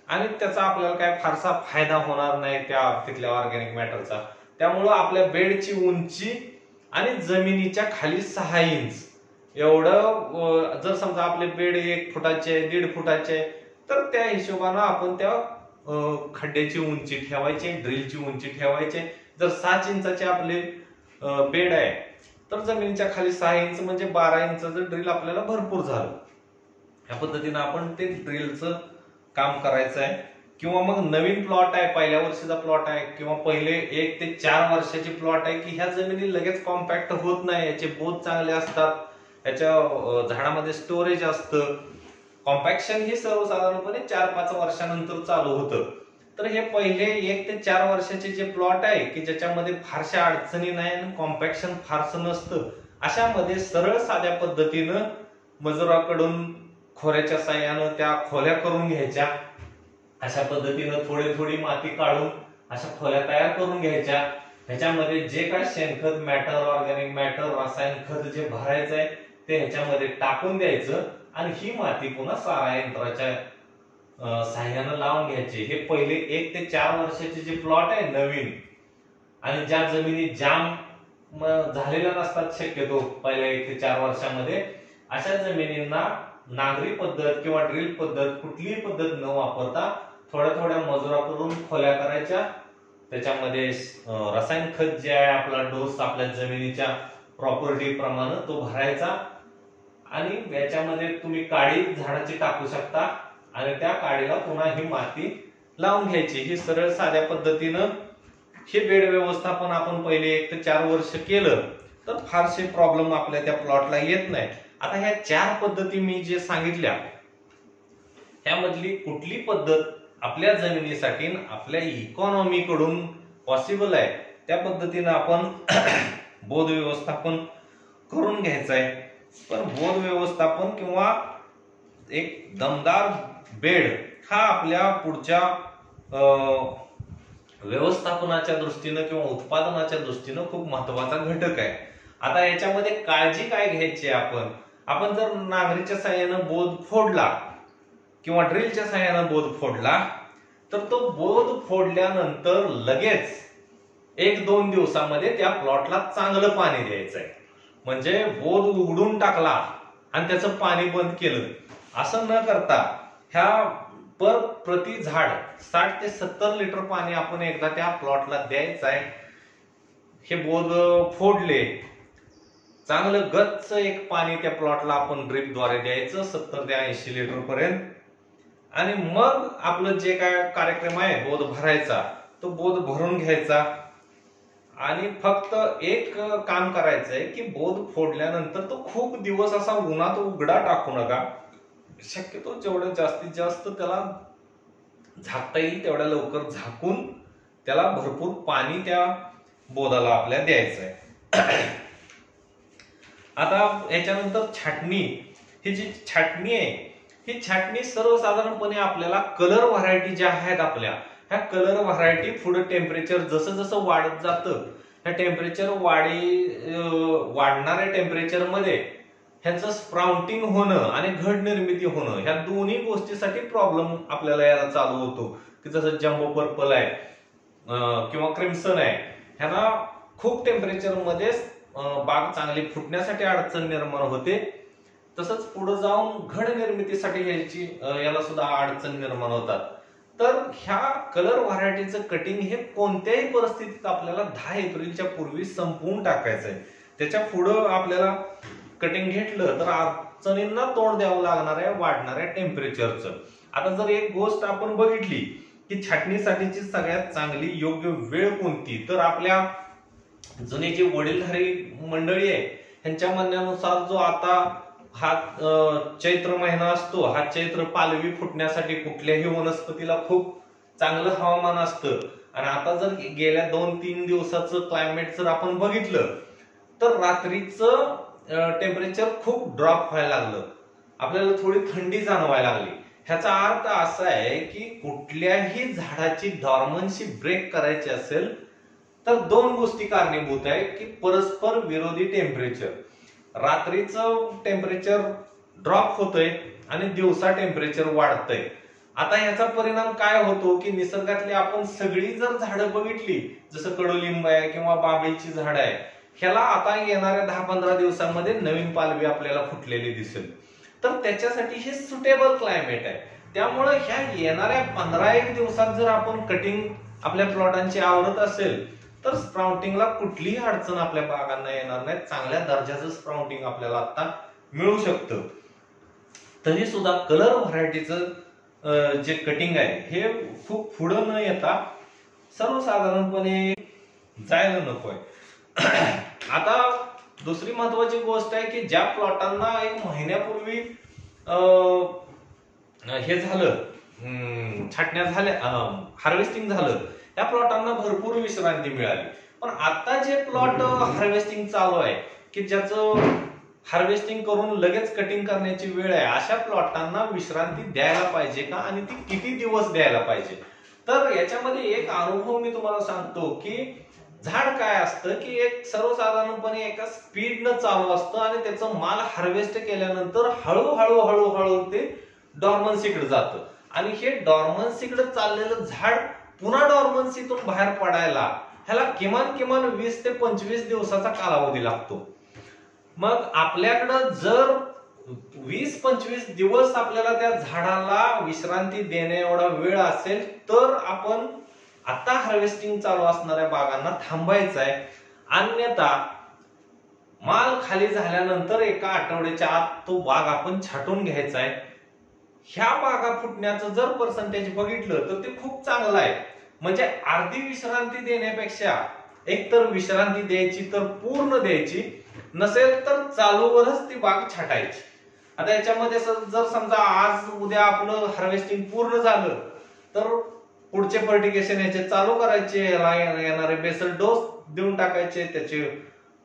आणि त्याचा आपल्याला काय फारसा फायदा होणार नाही त्या तिथल्या ऑर्गॅनिक मॅटरचा. त्यामुळं आपल्या बेडची उंची आणि जमिनीच्या खाली 6 इंच एवढं, जर समजा आपले बेड 1 फुटाचे 1.5 फुटाचे, तर त्या हिशोबानं आपण त्या खड्ड्याची उंची ठेवायची, ड्रिलची उंची ठेवायची. जर 7 इंचाचे आपले बेड आहे तर जमिनीच्या खाली 6 इंच म्हणजे 12 इंचाचं ड्रिल आपल्याला भरपूर झालं. ह्या पद्धतीनं आपण ते ड्रिलचं काम करायचं आहे. किंवा मग नवीन प्लॉट आहे, पहिल्या वर्षीचा प्लॉट आहे किंवा पहिले 1 ते 4 वर्षाची प्लॉट आहे की ह्या जमिनी लगेच कॉम्पॅक्ट होत नाही, याचे बोध चांगले असतात, याच्या झाडामध्ये स्टोरेज असतं. कॉम्पॅक्शन ही सर्वसाधारणपणे 4-5 वर्षानंतर चालू होतं. तर हे पहिले 1 ते 4 वर्षाचे जे प्लॉट आहे की ज्याच्यामध्ये फारशा अडचणी नाही आणि कॉम्पॅक्शन फारसं नसतं, अशामध्ये सरळ साध्या पद्धतीनं मजुराकडून खोऱ्याच्या साह्यानं त्या खोल्या करून घ्यायच्या. अशा पद्धतीनं थोडी माती काढून अशा खोल्या तयार करून घ्यायच्या. ह्याच्यामध्ये जे काय शेणखत, मॅटर, ऑर्गॅनिक मॅटर, रासायनिक खत जे भरायचं आहे ते ह्याच्यामध्ये टाकून द्यायचं आणि ही माती पुन्हा सारा यंत्राच्या साह्यानं लावून घ्यायची. हे पहिले 1 ते 4 वर्षाचे जे प्लॉट आहे नवीन, आणि ज्या जमिनी जाम झालेल्या नसतात शक्यतो पहिल्या 1 ते 4 वर्षामध्ये, अशा जमिनींना नांगरी पद्धत किंवा ड्रिल पद्धत कुठलीही पद्धत न वापरता थोड्या मजुराकडून खोल्या करायच्या. त्याच्यामध्ये रासायनिक खत जे आहे आपला डोस आपल्या जमिनीच्या प्रॉपर्टी प्रमाणे तो भरायचा आणि याच्यामध्ये तुम्ही काडी झाडाची टाकू शकता आणि त्या काडीला पुन्हा ही माती लावून घ्यायची. ही सरळ साध्या पद्धतीनं हे बेड व्यवस्थापन आपण पहिले 1 ते 4 वर्ष केलं तर फारसे प्रॉब्लेम आपल्या त्या प्लॉटला येत नाही. आता ह्या 4 पद्धती मी जे सांगितल्या ह्यामधली कुठली पद्धत आपल्या जमिनीसाठी आपल्या इकॉनॉमी कडून पॉसिबल आहे त्या पद्धतीनं आपण बोध व्यवस्थापन करून घ्यायचं आहे. पण बोध व्यवस्थापन किंवा एक दमदार बेड हा आपल्या पुढच्या व्यवस्थापनाच्या दृष्टीनं किंवा उत्पादनाच्या दृष्टीनं खूप महत्वाचा घटक आहे. आता याच्यामध्ये काळजी काय घ्यायची आपण जर नांगरीच्या साह्यानं बोध फोडला किंवा ड्रिलच्या साह्यानं बोध फोडला तर तो बोध फोडल्यानंतर लगेच 1-2 दिवसामध्ये त्या प्लॉटला चांगलं पाणी द्यायचं आहे. म्हणजे बोध उघडून टाकला आणि त्याचं पाणी बंद केलं असं न करता ह्या प्रति झाड 60 ते 70 लिटर पाणी आपण एकदा त्या प्लॉटला द्यायचं आहे. हे बोध फोडले चांगलं गच्च एक पाणी त्या प्लॉटला आपण ड्रिपद्वारे द्यायचं 70 ते 80 लिटर पर्यंत. आणि मग आपलं जे काय कार्यक्रम आहे बोध भरायचा तो बोध भरून घ्यायचा. आणि फक्त एक काम करायचंय की बोध फोडल्यानंतर तो खूप दिवस असा उन्हात उघडा टाकू नका. शक्यतो जेवढं जास्तीत जास्त त्याला झाकता येईल तेवढ्या लवकर झाकून त्याला भरपूर पाणी त्या बोधाला आपल्या द्यायचंय. आता याच्यानंतर छाटणी. ही जी छाटणी आहे ही छाटणी सर्वसाधारणपणे आपल्याला कलर व्हरायटी ज्या आहेत आपल्या ह्या कलर व्हरायटी पुढे टेम्परेचर जसं जसं वाढत जातं ह्या टेम्परेचर वाढणाऱ्या टेम्परेचर मध्ये ह्याचं स्प्राउटिंग होणं आणि घड निर्मिती होणं ह्या दोन्ही गोष्टीसाठी प्रॉब्लेम आपल्याला याला चालू होतो. की जसं जम्बो पर्पल आहे किंवा क्रिम्सन आहे ह्यांना खूप टेम्परेचर मध्ये बाग चांगली फुटण्यासाठी अडचण निर्माण होते. तसंच पुढे जाऊन घड निर्मितीसाठी याला सुद्धा अडचण निर्माण होतात. तर ह्या कलर व्हरायटीचं कटिंग हे कोणत्याही परिस्थितीत आपल्याला 10 एप्रिलच्या पूर्वी संपवून टाकायचंय. त्याच्या पुढं आपल्याला कटिंग घेतलं तर अडचणींना तोंड द्यावं लागणार आहे वाढणाऱ्या टेम्परेचरचं. आता जर एक गोष्ट आपण बघितली की छाटणीसाठीची सगळ्यात चांगली योग्य वेळ कोणती, तर आपल्या जुने जी वडीलधारी मंडळी आहे ह्यांच्या म्हणण्यानुसार जो आता हा चैत्र महिना असतो, हा चैत्र पालवी फुटण्यासाठी कुठल्याही वनस्पतीला खूप चांगलं हवामान असतं. आणि आता जर गेल्या 2-3 दिवसाचं क्लायमेट जर आपण बघितलं तर रात्रीचं टेम्परेचर खूप ड्रॉप व्हायला लागलं, आपल्याला थोडी थंडी जाणवायला लागली. ह्याचा अर्थ असा आहे की कुठल्याही झाडाची डॉर्मन्सी ब्रेक करायची असेल तर 2 गोष्टी कारणीभूत आहे की परस्पर विरोधी टेम्परेचर. रात्रीचं टेम्परेचर ड्रॉप होतंय आणि दिवसा टेम्परेचर वाढतंय. आता ह्याचा परिणाम काय होतो की निसर्गातली आपण सगळी जर झाडं बघितली, जसं कडुलिंब आहे किंवा बाभळीची झाड आहे, ह्याला आता येणाऱ्या 10-15 दिवसांमध्ये नवीन पालवी आपल्याला फुटलेली दिसेल. तर त्याच्यासाठी हे सुटेबल क्लायमेट आहे. त्यामुळे ह्या येणाऱ्या 15-1 दिवसात जर आपण कटिंग आपल्या प्लॉटांची आवरत असेल तर स्प्राउटिंगला कुठलीही अडचण आपल्या बागांना येणार नाही. चांगल्या दर्जाचं स्प्राउटिंग आपल्याला आता मिळू शकतं. तरी सुद्धा कलर व्हरायटीचं जे कटिंग आहे हे खूप पुढं न येता सर्वसाधारणपणे जायला नकोय. आता दुसरी महत्वाची गोष्ट आहे की ज्या प्लॉटांना 1 महिन्यापूर्वी हे झालं, छाटण्या झाल्या, हार्वेस्टिंग झालं, त्या प्लॉटांना भरपूर विश्रांती मिळाली. पण आता जे प्लॉट हार्वेस्टिंग चालू आहे की ज्याचं हार्वेस्टिंग करून लगेच कटिंग करण्याची वेळ आहे, अशा प्लॉटांना विश्रांती द्यायला पाहिजे का आणि ती किती दिवस द्यायला पाहिजे? तर याच्यामध्ये एक अनुभव मी तुम्हाला सांगतो की झाड काय असतं की एक सर्वसाधारणपणे एका स्पीडनं चालू असतं आणि त्याचं माल हार्वेस्ट केल्यानंतर हळूहळू हळूहळू ते डॉर्मन्सीकडे जातं. आणि हे डॉर्मन्सीकडे चाललेलं झाड पुन्हा डॉर्मन्सीतून बाहेर पडायला ह्याला किमान 20 ते 25 दिवसाचा कालावधी लागतो. मग आपल्याकडं जर 20-25 दिवस आपल्याला त्या झाडाला विश्रांती देण्या एवढा वेळ असेल तर आपण आता हार्वेस्टिंग चालू असणाऱ्या बागांना थांबायचं आहे. अन्यथा माल खाली झाल्यानंतर एका आठवड्याच्या आत तो बाग आपण छाटून घ्यायचा आहे. ह्या बागा फुटण्याचं जर पर्सेंटेज बघितलं तर ते खूप चांगलं आहे. म्हणजे अर्धी विश्रांती देण्यापेक्षा एकतर विश्रांती द्यायची तर पूर्ण द्यायची, नसेल तर चालूवरच ती बाग छाटायची. आता याच्यामध्ये जर समजा आज उद्या आपलं हार्वेस्टिंग पूर्ण झालं तर पुढचे फर्टिगेशन याचे चालू करायचे, येणारे बेसल डोस देऊन टाकायचे, त्याचे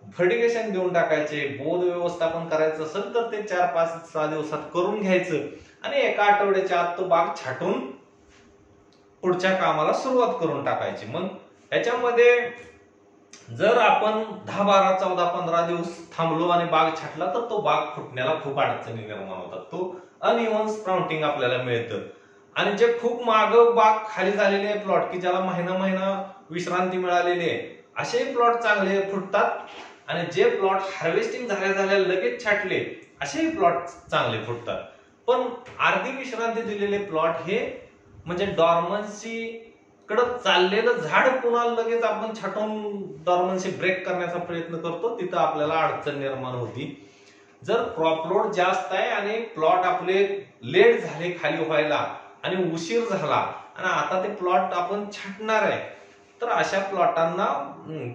फर्टिगेशन देऊन टाकायचे. बोध व्यवस्थापन करायचं असेल तर ते 4-5-6 दिवसात करून घ्यायचं आणि एका आठवड्याच्या आत तो बाग छाटून पुढच्या कामाला सुरुवात करून टाकायची. मग याच्यामध्ये जर आपण 10-12-14-15 दिवस थांबलो आणि बाग छाटला तर तो बाग फुटण्याला खूप अडचणी निर्माण होतात. तो अनइव्हन स्प्राउटिंग आपल्याला मिळतं. आणि जे खूप माग बाग खाली झालेले प्लॉट की ज्याला महिना विश्रांती मिळालेली आहे, असे प्लॉट चांगले फुटतात. आणि जे प्लॉट हार्वेस्टिंग झाल्या लगेच छाटले असेही प्लॉट चांगले फुटतात. पण अर्धी विश्रांती दिलेले प्लॉट हे म्हणजे डॉर्मन्सी कडे चाललेलं झाड पुन्हा लगेच आपण छाटून डॉर्मन्सी ब्रेक करण्याचा प्रयत्न करतो, तिथं आपल्याला अडचण निर्माण होती. जर क्रॉप लोड जास्त आहे आणि प्लॉट आपले लेट झाले खाली व्हायला आणि उशीर झाला आणि आता ते प्लॉट आपण छाटणार आहे तर अशा प्लॉटांना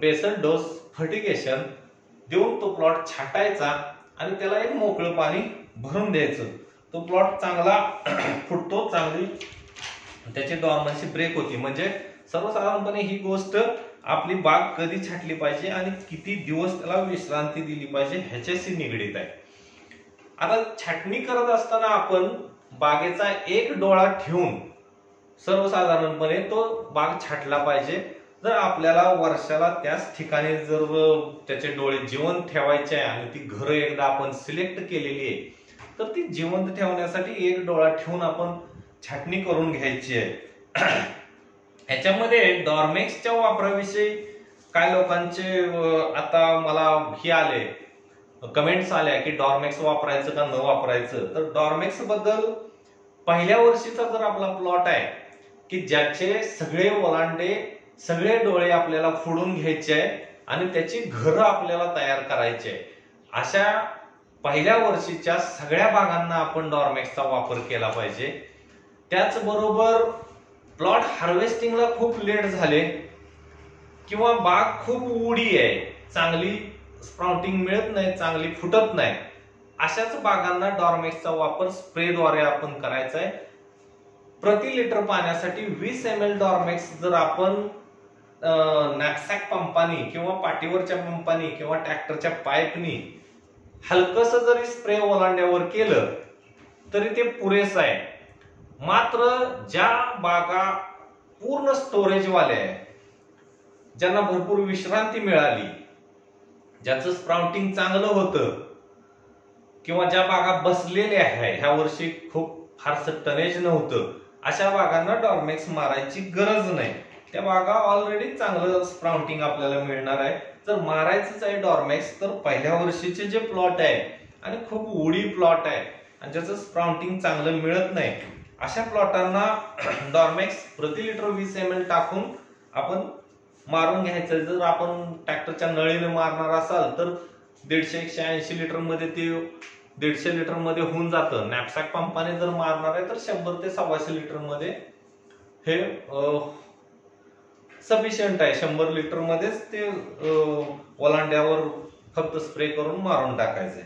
बेसल डोस फर्टिगेशन देऊन तो प्लॉट छाटायचा आणि त्याला एक मोकळं पाणी भरून द्यायचं. तो प्लॉट चांगला फुटतो, चांगली त्याची डॉर्मन्सी ब्रेक होती. म्हणजे सर्वसाधारणपणे ही गोष्ट आपली बाग कधी छाटली पाहिजे आणि किती दिवस त्याला विश्रांती दिली पाहिजे ह्याच्याशी निगडीत आहे. आता छाटणी करत असताना आपण बागेचा एक डोळा ठेवून सर्वसाधारणपणे तो बाग छाटला पाहिजे. जर आपल्याला वर्षाला त्याच ठिकाणी जर त्याचे डोळे जिवंत ठेवायचे आहे आणि ती घरं एकदा आपण सिलेक्ट केलेली आहे तर ती जिवंत ठेवण्यासाठी एक डोळा ठेवून आपण छाटणी करून घ्यायची आहे. ह्याच्यामध्ये डॉर्मेक्सच्या वापराविषयी काय लोकांचे आता मला हे आले कमेंट्स आल्या की डॉर्मेक्स वापरायचं का न वापरायचं. तर डॉर्मेक्स बद्दल पहिल्या वर्षीचा जर आपला प्लॉट आहे की ज्याचे सगळे ओलांडे सगळे डोळे आपल्याला फोडून घ्यायचे आहे आणि त्याची घरं आपल्याला तयार करायची आहे, अशा पहिल्या वर्षीच्या सगळ्या बागांना आपण डॉर्मेक्सचा वापर केला पाहिजे. त्याचबरोबर प्लॉट हार्वेस्टिंगला खूप लेट झाले किंवा बाग खूप उडी आहे, चांगली स्प्राउटिंग मिळत नाही, चांगली फुटत नाही, अशाच बागांना डॉर्मॅक्सचा वापर स्प्रेद्वारे आपण करायचा आहे। प्रति लिटर पाण्यासाठी 20 ml डॉर्मॅक्स जर आपण नॅपसॅक पंपानी किंवा पाठीवरच्या पंपानी किंवा ट्रॅक्टरच्या पाईपनी हलकस जरी स्प्रे ओलांड्यावर केलं तरी ते पुरेसं आहे। मात्र ज्या बागा पूर्ण स्टोरेज वाले आहे, ज्यांना भरपूर विश्रांती मिळाली, ज्याचं स्प्राउटिंग चांगलं होतं, किंवा ज्या बागा बसलेल्या आहे, ह्या वर्षी खूप फारसं टनेज नव्हतं, अशा बागांना डॉर्मॅक्स मारायची गरज नाही। त्या बागा ऑलरेडी चांगलं स्प्राउटिंग आपल्याला मिळणार आहे। जर मारायचंच आहे डॉर्मॅक्स तर पहिल्या वर्षीचे जे प्लॉट आहे आणि खूप उडी प्लॉट आहे आणि ज्याचं स्प्राउटिंग चांगलं मिळत नाही, अशा प्लॉटांना डॉर्मॅक्स प्रति लिटर 20 ml टाकून आपण मारून घ्यायचं। जर आपण ट्रॅक्टरच्या नळीने मारणार असाल तर 150-180 लिटर मध्ये ते 150 लिटर मध्ये होऊन जातं। नॅपसॅक पंपाने जर मारणार आहे तर 100 ते 125 लिटर मध्ये हे सफिशियंट आहे। 100 लिटर मध्येच ते ओलांड्यावर फक्त स्प्रे करून मारून टाकायचंय।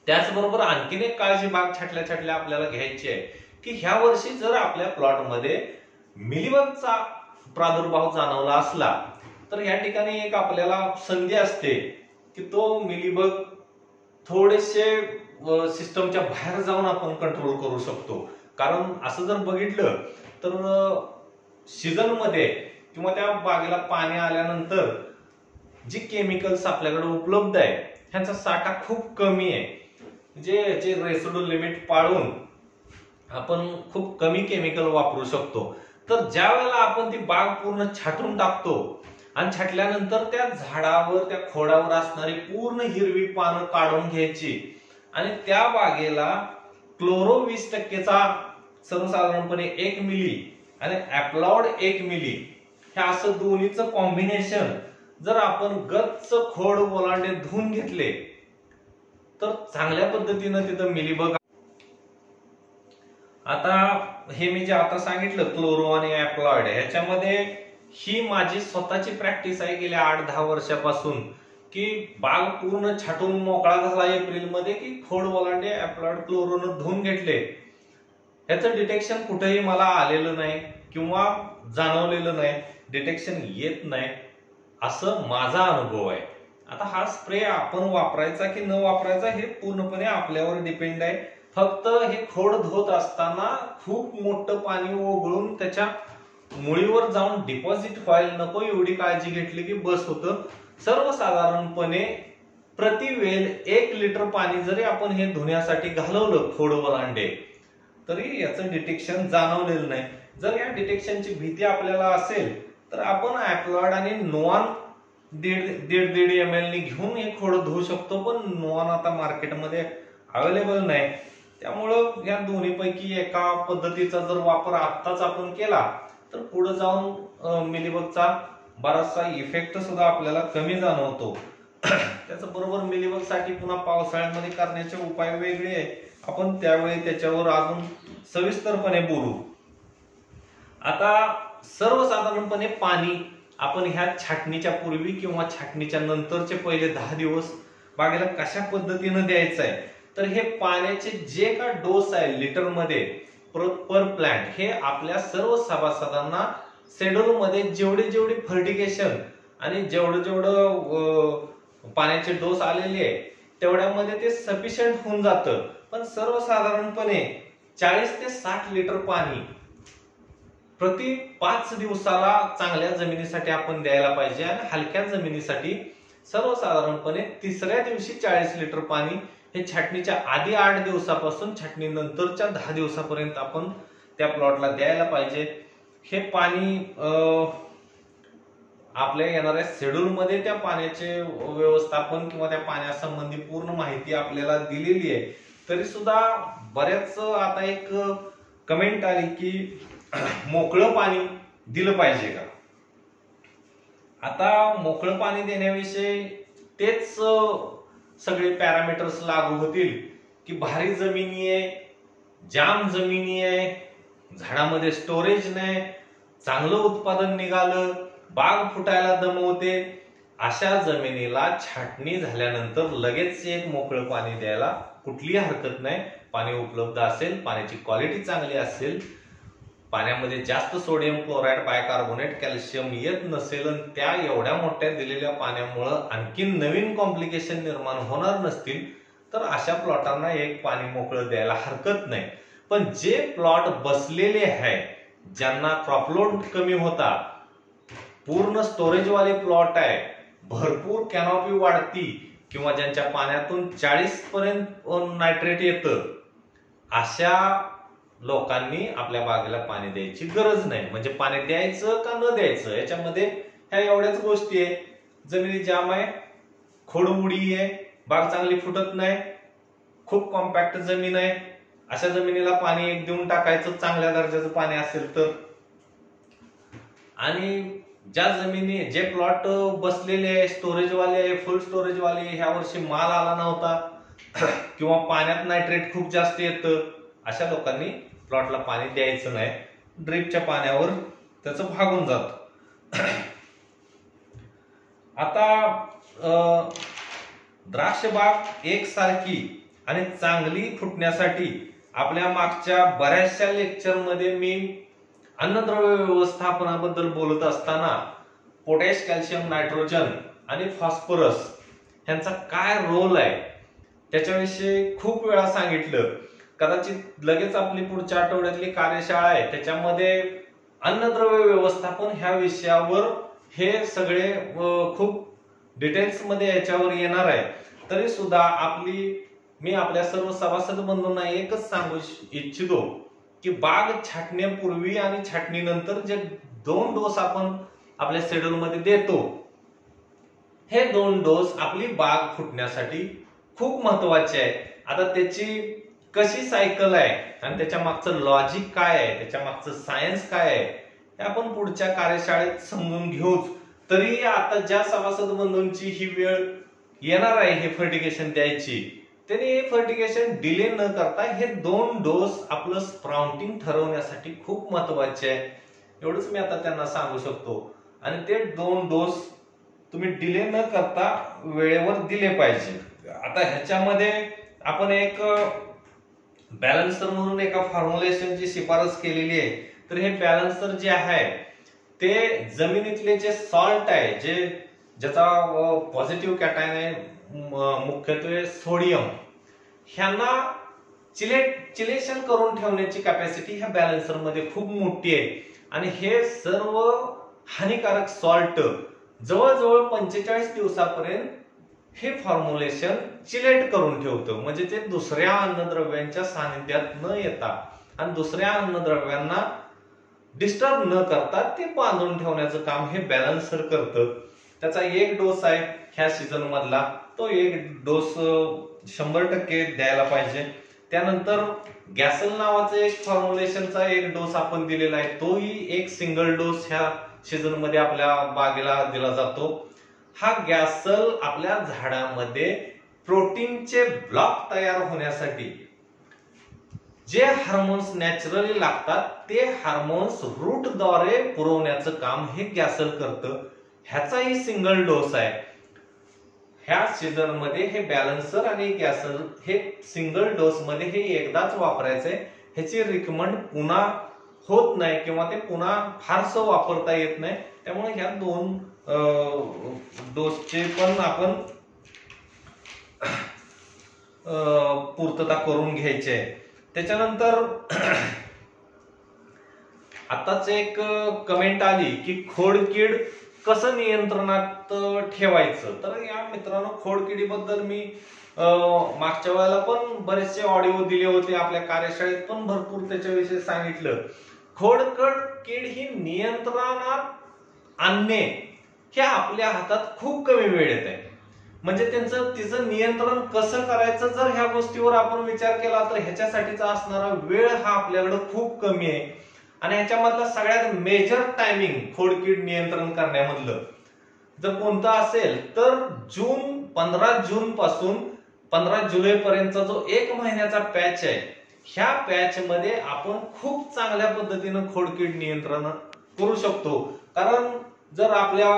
त्याचबरोबर आणखीन एक काळजी बाग छाटल्या छाटल्या आपल्याला घ्यायची आहे की ह्या वर्षी जर आपल्या प्लॉट मध्ये मिलीबगचा प्रादुर्भाव जाणवला असला तर या ठिकाणी एक आपल्याला संधी असते की तो मिलीबग थोडेसे सिस्टमच्या बाहेर जाऊन आपण कंट्रोल करू शकतो। कारण असं जर बघितलं तर सीझन मध्ये किंवा त्या बागेला पाणी आल्यानंतर जी केमिकल्स आपल्याकडे उपलब्ध आहे ह्यांचा साठा खूप कमी आहे। जे रेसिड्यू लिमिट पाळून आपण खूप कमी केमिकल वापरू शकतो। तर ज्या वेळेला आपण ती बाग पूर्ण छाटून टाकतो आणि छाटल्यानंतर त्या झाडावर त्या खोडावर असणारी पूर्ण हिरवी पानं काढून घ्यायची आणि त्या बागेला क्लोरो 20% सर्वसाधारणपणे 1 मिली आणि ॲप्लॉड 1 मिली हे असं दोन्हीचं कॉम्बिनेशन जर आपण गच्च खोड ओलांडे धुवून घेतले तर चांगल्या पद्धतीनं तिथं मिलीबग। आता हे मी जे आता सांगितलं क्लोरो आणि ॲप्लॉइड, ह्याच्यामध्ये ही माझी स्वतःची प्रॅक्टिस आहे गेल्या 8-10 वर्षापासून की बाग पूर्ण छाटून मोकळा झाला एप्रिल मध्ये की खोड ओलांडे ॲप्लॉइड क्लोरोनं धुवून घेतले। ह्याचं डिटेक्शन कुठेही मला आलेलं नाही किंवा जाणवलेलं नाही, डिटेक्शन येत नाही असं माझा अनुभव आहे। आता हा स्प्रे आपण वापरायचा की न वापरायचा हे पूर्णपणे आपल्यावर डिपेंड आहे। फक्त हे खोड धुत असताना खूप मोठं पाणी ओघळून त्याच्या मुळीवर जाऊन डिपॉझिट व्हायला नको एवढी काळजी घेतली की बस होतं। सर्वसाधारणपणे प्रतिवेल 1 लिटर पाणी जरी आपण हे धुण्यासाठी घालवलं खोड ओलांडे तरी याचं डिटेक्शन जाणवलेलं नाही। जर या डिटेक्शनची भीती आपल्याला असेल तर आपण ॲप्लॉइड आणि नोआन 1.5 ml नी घेऊन हे खोड धुवू शकतो, पण नोआन आता मार्केटमध्ये अवेलेबल नाही। त्यामुळं या दोन्हीपैकी एका पद्धतीचा जर वापर आत्ताच आपण केला तर पुढे जाऊन मिलीबगचा बराचसा इफेक्ट सुद्धा आपल्याला कमी जाणवतो। त्याच बरोबर मिलीबग साठी पुन्हा पावसाळ्यामध्ये करण्याचे उपाय वेगळे आहे, आपण त्यावेळी त्याच्यावर अजून सविस्तरपणे बोलू। आता सर्वसाधारणपणे पाणी आपण ह्या छाटणीच्या पूर्वी किंवा छाटणीच्या नंतरचे पहिले 10 दिवस बागेला कशा पद्धतीने द्यायचं आहे तर हे पाण्याचे जे का डोस आहे लिटर मध्ये पर प्लांट हे आपल्या सर्व सभासदांना शेड्यूल मध्ये जेवढे फर्टिगेशन आणि जेवढं पाण्याचे डोस आलेले आहे तेवढ्यामध्ये ते सफिशियंट होऊन जातं। पण सर्वसाधारणपणे 40 ते 60 लिटर पाणी प्रति 5 दिवसाला चांगल्या जमिनीसाठी आपण द्यायला पाहिजे आणि हलक्या जमिनीसाठी सर्वसाधारणपणे तिसऱ्या दिवशी 40 लिटर पाणी हे छाटणीच्या आधी 8 दिवसापासून छाटणी नंतरच्या 10 दिवसापर्यंत आपण त्या प्लॉटला द्यायला पाहिजे। हे पाणी आपल्या येणाऱ्या शेड्यूल मध्ये त्या पाण्याचे व्यवस्थापन किंवा त्या पाण्यासंबंधी पूर्ण माहिती आपल्याला दिलेली आहे। तरी सुद्धा बऱ्याच आता एक कमेंट आली की मोकळं पाणी दिलं पाहिजे का? आता मोकळं पाणी देण्याविषयी तेच सगळे पॅरामीटर्स लागू होतील की भारी जमिनी आहे, जाम जमिनी आहे, झाडामध्ये स्टोरेज नाही, चांगलं उत्पादन निघालं, बाग फुटायला दमवते, अशा जमिनीला छाटणी झाल्यानंतर लगेच एक मोकळं पाणी द्यायला कुठलीही हरकत नाही. पाणी उपलब्ध असेल, पाण्याची क्वालिटी चांगली असेल, पाण्यामध्ये जास्त सोडियम क्लोराईड, बायकार्बोनेट, कॅल्शियम येत नसेल आणि त्या एवढ्या मोठ्या दिलेल्या पाण्यामुळं आणखी नवीन कॉम्प्लिकेशन निर्माण होणार नसतील तर अशा प्लॉटांना एक पाणी मोकळं द्यायला हरकत नाही. पण जे प्लॉट बसलेले आहे, ज्यांना क्रॉपलोड कमी होता, पूर्ण स्टोरेज वाले प्लॉट आहे, भरपूर कॅनॉपी वाढती किंवा ज्यांच्या पाण्यातून 40 पर्यंत नायट्रेट येतं, अशा लोकांनी आपल्या बागेला पाणी द्यायची गरज नाही. म्हणजे पाणी द्यायचं का न द्यायचं याच्यामध्ये ह्या एवढ्याच गोष्टी आहे. जमिनी जाम आहे, खोडमुडी आहे, बाग चांगली फुटत नाही, खूप कॉम्पॅक्ट जमीन आहे, अशा जमिनीला पाणी एक देऊन टाकायचं चांगल्या दर्जाचं पाणी असेल तर. आणि ज्या जमिनी, जे प्लॉट बसलेले आहे, स्टोरेज वाले आहे, फुल स्टोरेज वाले, ह्या वर्षी माल आला नव्हता किंवा पाण्यात नायट्रेट खूप जास्त येतं, अशा लोकांनी प्लॉटला पाणी द्यायचं नाही. ड्रिपच्या पाण्यावर त्याचं भागून जात. आता द्राक्ष बाग एकसारखी आणि चांगली फुटण्यासाठी आपल्या मागच्या बऱ्याचशा लेक्चर मध्ये मी अन्नद्रव्य व्यवस्थापनाबद्दल बोलत असताना पोटॅश, कॅल्शियम, नायट्रोजन आणि फॉस्फरस ह्यांचा काय रोल आहे त्याच्याविषयी खूप वेळा सांगितलं. कदाचित लगेच आपली पुढच्या आठवड्यातली कार्यशाळा आहे, त्याच्यामध्ये अन्नद्रव्य व्यवस्थापन ह्या विषयावर हे सगळे खूप डिटेल्स मध्ये याच्यावर येणार आहे. तरी सुद्धा मी आपल्या सर्व सभासद बंधूंना एकच सांगू इच्छितो की बाग छाटण्यापूर्वी आणि छाटणीनंतर जे 2 डोस आपण आपल्या शेड्यूल मध्ये देतो, हे 2 डोस आपली बाग फुटण्यासाठी खूप महत्वाचे आहे. आता त्याची कशी सायकल आहे आणि त्याच्या मागचं लॉजिक काय आहे, त्याच्या मागचं सायन्स काय आहे, हे आपण पुढच्या कार्यशाळेत समजून घेऊच. तरी आता ज्या सभासद बंधूंची ही वेळ येणार आहे हे फर्टिगेशन द्यायची, त्यांनी हे फर्टिगेशन डिले न करता हे 2 डोस आपलं स्प्राउटिंग ठरवण्यासाठी खूप महत्वाचे आहे. एवढंच मी आता त्यांना सांगू शकतो. आणि ते 2 डोस तुम्ही डिले न करता वेळेवर दिले पाहिजे. आता ह्याच्यामध्ये आपण एक बॅलन्सर म्हणून एका फॉर्म्युलेशनची शिफारस केलेली आहे. तर हे बॅलन्सर जे आहे ते जमिनीतले जे सॉल्ट आहे, ज्याचा पॉझिटिव्ह कॅटायन आहे, मुख्यत्वे सोडियम, ह्यांना चिलेशन करून ठेवण्याची कॅपॅसिटी ह्या बॅलन्सर मध्ये खूप मोठी आहे. आणि हे सर्व हानिकारक सॉल्ट जवळजवळ 45 दिवसापर्यंत हे फॉर्म्युलेशन चिलेट करून ठेवतं. म्हणजे ते दुसऱ्या अन्नद्रव्यांच्या सानिध्यात न येता आणि दुसऱ्या अन्नद्रव्यांना डिस्टर्ब न करता ते बांधून ठेवण्याचं काम हे बॅलन्सर करतं. त्याचा 1 डोस आहे ह्या सीझन मधला, तो 1 डोस 100% द्यायला पाहिजे. त्यानंतर गॅसल नावाचं एक फॉर्म्युलेशनचा 1 डोस आपण दिलेला आहे, तोही एक सिंगल डोस ह्या सीझन मध्ये आपल्या बागेला दिला जातो. हा गॅसल आपल्या झाडामध्ये प्रोटीनचे ब्लॉक तयार होण्यासाठी जे हार्मोन्स नॅचरली लागतात ते हार्मोन्स रूटद्वारे पुरवण्याचं काम हे गॅसल करतं. ह्याचाही सिंगल डोस आहे. ह्या सीझन मध्ये हे बॅलन्सर आणि गॅसल हे सिंगल डोस मध्ये हे एकदाच वापरायचंय. ह्याची रिकमेंड पुन्हा होत नाही किंवा ते पुन्हा फारसं वापरता येत नाही. त्यामुळे ह्या 2 डोसचे पण आपण पूर्तता करून घ्यायची आहे. त्याच्यानंतर आताच एक कमेंट आली की खोडकीड कसं नियंत्रणात ठेवायचं. तर या मित्रांनो, खोडकिडीबद्दल मी मागच्या वेळेला पण बरेचसे ऑडिओ दिले होते, आपल्या कार्यशाळेत पण भरपूर त्याच्याविषयी सांगितलं. खोडकीड ही नियंत्रणात आणणे हे आपल्या हातात खूप कमी वेळ येत आहे. म्हणजे तिचं नियंत्रण कसं करायचं जर ह्या गोष्टीवर आपण विचार केला तर ह्याच्यासाठीचा असणारा वेळ हा आपल्याकडे खूप कमी आहे. आणि ह्याच्यामधलं सगळ्यात मेजर टायमिंग खोडकीड नियंत्रण करण्यामधलं जर कोणतं असेल तर 15 जून पासून 15 जुलै पर्यंतचा जो 1 महिन्याचा पॅच आहे, ह्या पॅच मध्ये आपण खूप चांगल्या पद्धतीनं खोडकीड नियंत्रण करू शकतो. कारण जर आपल्या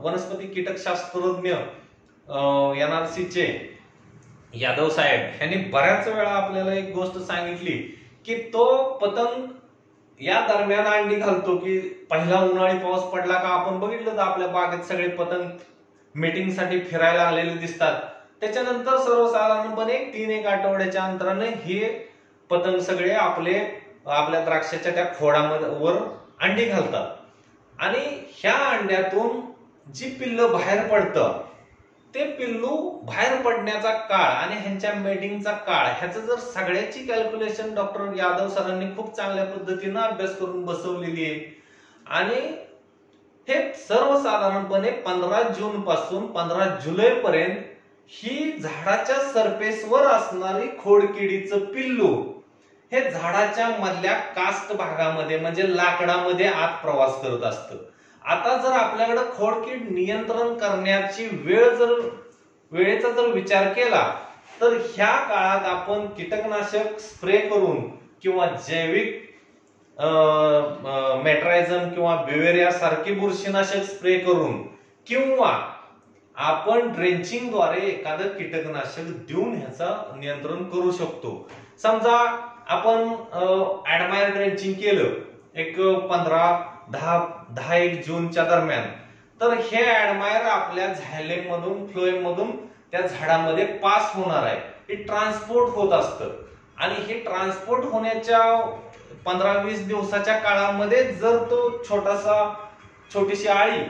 वनस्पती कीटकशास्त्रज्ञ NRC चे यादव साहेब यांनी बऱ्याच वेळा आपल्याला एक गोष्ट सांगितली की तो पतंग या दरम्यान अंडी घालतो, की पहिला उन्हाळी पाऊस पडला का आपण बघितलं तर आपल्या बागेत सगळे पतंग मीटिंग साठी फिरायला आलेले दिसतात. त्याच्यानंतर सर्वसाधारणपणे 3-1 आठवड्याच्या अंतराने हे पतंग सगळे आपल्या द्राक्षाच्या त्या खोडामध्ये वर अंडी घालतात आणि ह्या अंड्यातून जी पिल्ल बाहेर पडतं ते पिल्लू बाहेर पडण्याचा काळ आणि ह्यांच्या मेटिंगचा काळ ह्याचं जर सगळ्याची कॅल्क्युलेशन डॉक्टर यादव सरांनी खूप चांगल्या पद्धतीने अभ्यास करून बसवलेली आहे आणि हे सर्वसाधारणपणे 15 जून पासून 15 जुलै पर्यंत ही झाडाच्या सरफेसवर असणारी खोडकिडीचं पिल्लू हे झाडाच्या मधल्या कास्ट भागामध्ये म्हणजे लाकडामध्ये आत प्रवास करत असतं. आता जर आपल्याकडे खोडकीड नियंत्रण करण्याची वेळेचा जर विचार केला तर ह्या काळात आपण कीटकनाशक स्प्रे करून किंवा जैविक मेट्रायझम किंवा बिवेरिया सारखी बुरशीनाशक स्प्रे करून किंवा आपण ड्रेंचिंग द्वारे एखादं कीटकनाशक देऊन ह्याचं नियंत्रण करू शकतो. समजा आपण ऍडमायर ड्रेंचिंग केलं एक 10-1 जूनच्या दरम्यान, तर हे ऍडमायर आपल्या झायलेम मधून फ्लोएम मधून त्या झाडामध्ये पास होणार आहे. हे ट्रान्सपोर्ट होत असतं आणि हे ट्रान्सपोर्ट होण्याच्या 15-20 दिवसाच्या काळामध्ये जर तो छोटीशी आळी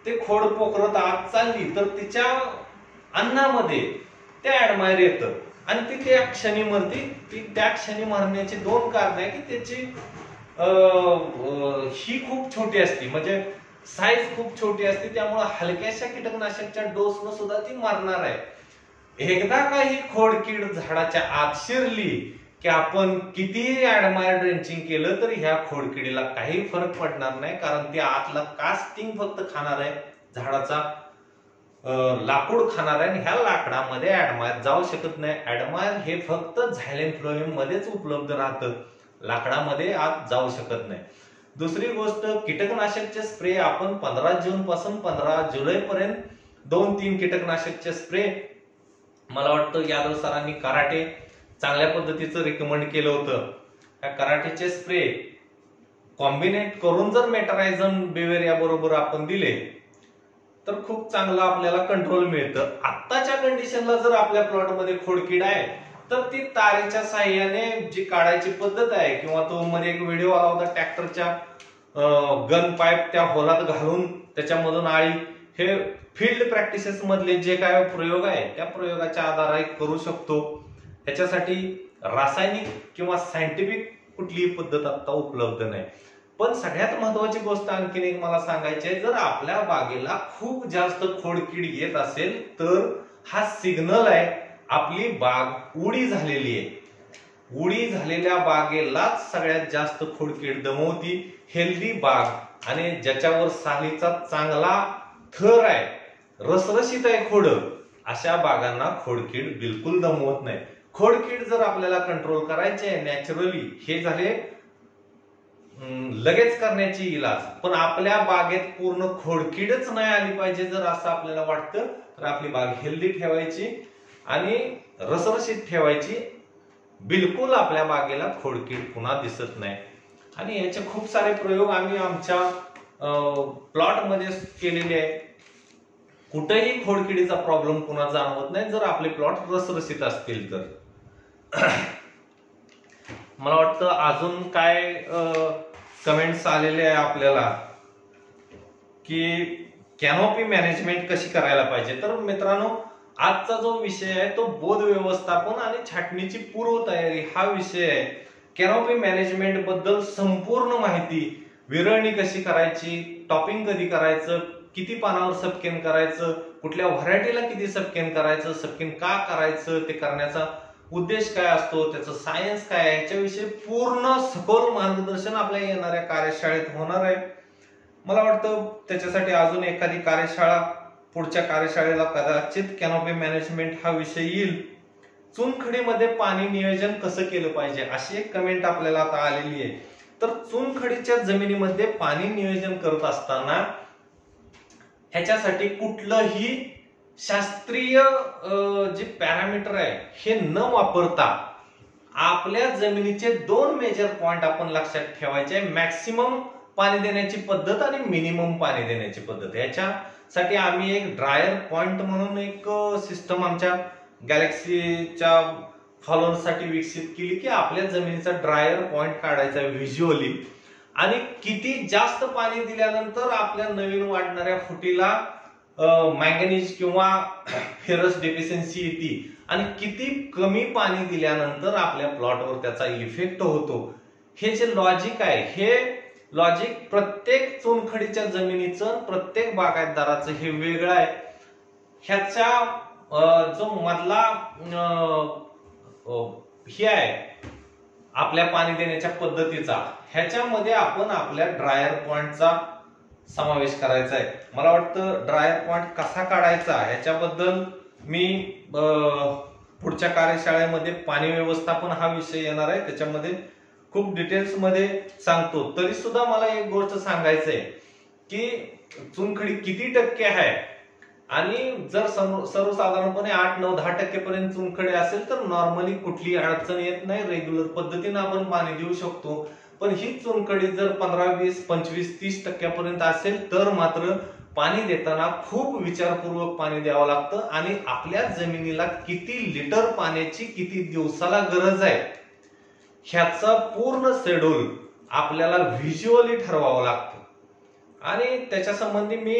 ते खोड पोखरत आत चालली तर तिच्या अन्नामध्ये ते ऍडमायर येतं आणि ती त्या क्षणी मरती. त्या क्षणी मरण्याची 2 कारण आहे की त्याची ही खूप छोटी असते, म्हणजे साईज खूप छोटी असते, त्यामुळे हलक्याशा कीटकनाशकच्या डोसनं सुद्धा ती मरणार आहे. एकदा का ही खोडकीड झाडाच्या आत शिरली की आपण कितीही ऍडमायर ड्रेंचिंग केलं तरी ह्या खोडकिडीला काही फरक पडणार नाही, कारण ती आतला कास्टिंग फक्त खाणार आहे, झाडाचा लाकूड खाणार आहे आणि ह्या लाकडामध्ये ऍडमायर जाऊ शकत नाही. ऍडमायर हे फक्त झायलेम फ्लोएम मध्येच उपलब्ध राहतं, लाकडामध्ये आत जाऊ शकत नाही. दुसरी गोष्ट, कीटकनाशकचे स्प्रे आपण 15 जून पासून 15 जुलै पर्यंत 2-3 कीटकनाशकचे स्प्रे मला वाटतं यादव सरांनी कराटे चांगल्या पद्धतीचं रिकमेंड केलं होतं. त्या कराटेचे स्प्रे कॉम्बिनेट करून जर मेट्रायझम बिवेरिया बरोबर आपण दिले तर खूप चांगला आपल्याला कंट्रोल मिळतं. आत्ताच्या कंडिशनला जर आपल्या प्लॉटमध्ये खोडकीड आहे तर ती तारेच्या साह्याने जी काढायची पद्धत आहे, किंवा तो मध्ये एक व्हिडिओ आला होता ट्रॅक्टरच्या गन पाईप त्या होलात घालून त्याच्यामधून आळी, हे फील्ड प्रॅक्टिसेस मधले जे काय प्रयोग आहे त्या प्रयोगाच्या आधारे करू शकतो. ह्याच्यासाठी रासायनिक किंवा सायंटिफिक कुठलीही पद्धत आता उपलब्ध नाही. पण सगळ्यात महत्वाची गोष्ट आणखीन एक मला सांगायची आहे, जर आपल्या बागेला खूप जास्त खोडकीड येत असेल तर हा सिग्नल आहे आपली बाग उडी झालेली आहे. उडी झालेल्या बागेलाच सगळ्यात जास्त खोडकीड दमवती. हेल्दी बाग आणि ज्याच्यावर सालीचा चांगला थर आहे, रसरशीत आहे खोड, अशा बागांना खोडकीड बिलकुल दमवत नाही. खोडकीड जर आपल्याला कंट्रोल करायची आहे नॅचरली, हे झाले लगेच करण्याची इलाज. पण आपल्या बागेत पूर्ण खोडकीडच नाही आली पाहिजे जर असं आपल्याला वाटतं तर आपली बाग हेल्दी ठेवायची आणि रसरशीत ठेवायची. बिलकुल आपल्या बागेला खोडकीड पुन्हा दिसत नाही. आणि याचे खूप सारे प्रयोग आम्ही आमच्या प्लॉट मध्ये केलेले आहे. कुठेही खोडकिडीचा प्रॉब्लेम पुन्हा जाणवत नाही जर आपले प्लॉट रसरशीत असतील तर. मला वाटतं अजून काय कमेंट्स आलेले आहे आपल्याला की कॅनोपी मॅनेजमेंट कशी करायला पाहिजे. तर मित्रांनो, आजचा जो विषय आहे तो बोध व्यवस्थापन आणि छाटणीची पूर्वतयारी हा विषय आहे. कॅनोपी मॅनेजमेंट बद्दल संपूर्ण माहिती, विरळणी कशी करायची, टॉपिंग कधी करायचं, किती पानावर सपकेन करायचं, कुठल्या व्हरायटीला किती सपकेन करायचं, सपकेन का करायचं, ते करण्याचा उद्देश काय असतो, त्याचं सायन्स काय आहे, याच्याविषयी पूर्ण सखोल मार्गदर्शन आपल्या येणाऱ्या कार्यशाळेत होणार आहे. मला वाटतं त्याच्यासाठी अजून एखादी कार्यशाळा, पुढच्या कार्यशाळेला कदाचित कॅनोपी मॅनेजमेंट हा विषय येईल. चुनखडीमध्ये पाणी नियोजन कसं केलं पाहिजे अशी एक कमेंट आपल्याला आता आलेली आहे. तर चुनखडीच्या जमिनीमध्ये पाणी नियोजन करत असताना ह्याच्यासाठी कुठलंही शास्त्रीय जे पॅरामीटर आहे हे न वापरता आपल्या जमिनीचे 2 मेजर पॉइंट आपण लक्षात ठेवायचे आहे. मॅक्सिमम पाणी देण्याची पद्धत आणि मिनिमम पाणी देण्याची पद्धत. याच्यासाठी आम्ही एक ड्रायर पॉइंट म्हणून एक सिस्टम आमच्या गॅलेक्सीच्या फॉलोअर्ससाठी विकसित केली की आपल्या जमिनीचा ड्रायर पॉइंट काढायचा व्हिज्युअली आणि किती जास्त पाणी दिल्यानंतर आपल्या नवीन वाढणाऱ्या फुटीला मॅंगनीज किंवा फेरस डेफिशियन्सी येते आणि किती कमी पाणी दिल्यानंतर आपल्या प्लॉटवर त्याचा इफेक्ट होतो. हे जे लॉजिक आहे हे लॉजिक प्रत्येक चुनखडीच्या जमिनीचं प्रत्येक बागायतदाराचं हे वेगळं आहे. ह्याचा जो मधला हे आहे आपल्या पाणी देण्याच्या पद्धतीचा ह्याच्यामध्ये आपण आपल्या ड्रायर पॉइंटचा समावेश करायचा आहे. मला वाटतं ड्रायर पॉइंट कसा काढायचा ह्याच्याबद्दल मी पुढच्या कार्यशाळेमध्ये पाणी व्यवस्थापन हा विषय येणार आहे, त्याच्यामध्ये खूप डिटेल्स मध्ये सांगतो. तरी सुद्धा मला एक गोष्ट सांगायचंय की चुनखडी किती टक्के आहे आणि जर सर्वसाधारणपणे 8-9-10% पर्यंत चुनखडी असेल तर नॉर्मली कुठली अडचण येत नाही, रेग्युलर पद्धतीने आपण पाणी देऊ शकतो. पण ही चुनखडी जर 15, 20, 25, 30% असेल तर मात्र पाणी देताना खूप विचारपूर्वक पाणी द्यावं लागतं आणि आपल्या जमिनीला किती लिटर पाण्याची किती दिवसाला गरज आहे ह्याचा पूर्ण शेड्यूल आपल्याला व्हिज्युअली ठरवावं लागतं. आणि त्याच्या संबंधी मी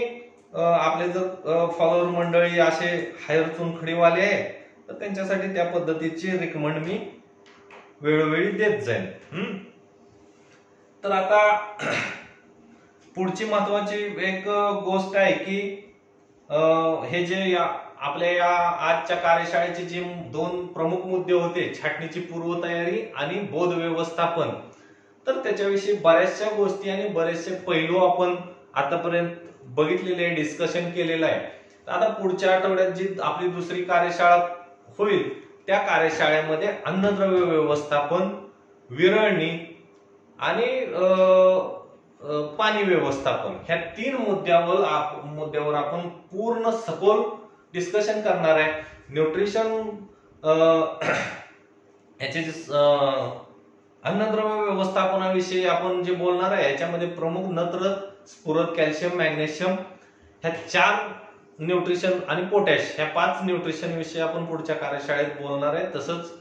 आपले जर फॉलोअर मंडळी असे हायर चुनखडीवाले आहे तर त्यांच्यासाठी त्या पद्धतीची रिकमेंड मी वेळोवेळी देत जाईन. तर आता पुढची महत्वाची एक गोष्ट आहे की हे जे आपल्या या आजच्या कार्यशाळेचे जे 2 प्रमुख मुद्दे होते, छाटणीची पूर्वतयारी आणि बोध व्यवस्थापन, तर त्याच्याविषयी बऱ्याचशा गोष्टी आणि बरेचसे पैलू आपण आतापर्यंत बघितलेले डिस्कशन केलेलं आहे. आता पुढच्या आठवड्यात जी आपली दुसरी कार्यशाळा होईल त्या कार्यशाळेमध्ये अन्नद्रव्य व्यवस्थापन, विरळणी आणि पाणी व्यवस्थापन ह्या 3 मुद्द्यावर आपण पूर्ण सखोल डिस्कशन करणार आहे. न्यूट्रिशन याचे अन्नद्रव्य व्यवस्थापनाविषयी आपण जे बोलणार आहे याच्यामध्ये प्रमुख नत्र, स्फुरद, कॅल्शियम, मॅग्नेशियम ह्या 4 न्यूट्रिशन आणि पोटॅश ह्या 5 न्यूट्रिशन विषयी आपण पुढच्या कार्यशाळेत बोलणार आहे. तसंच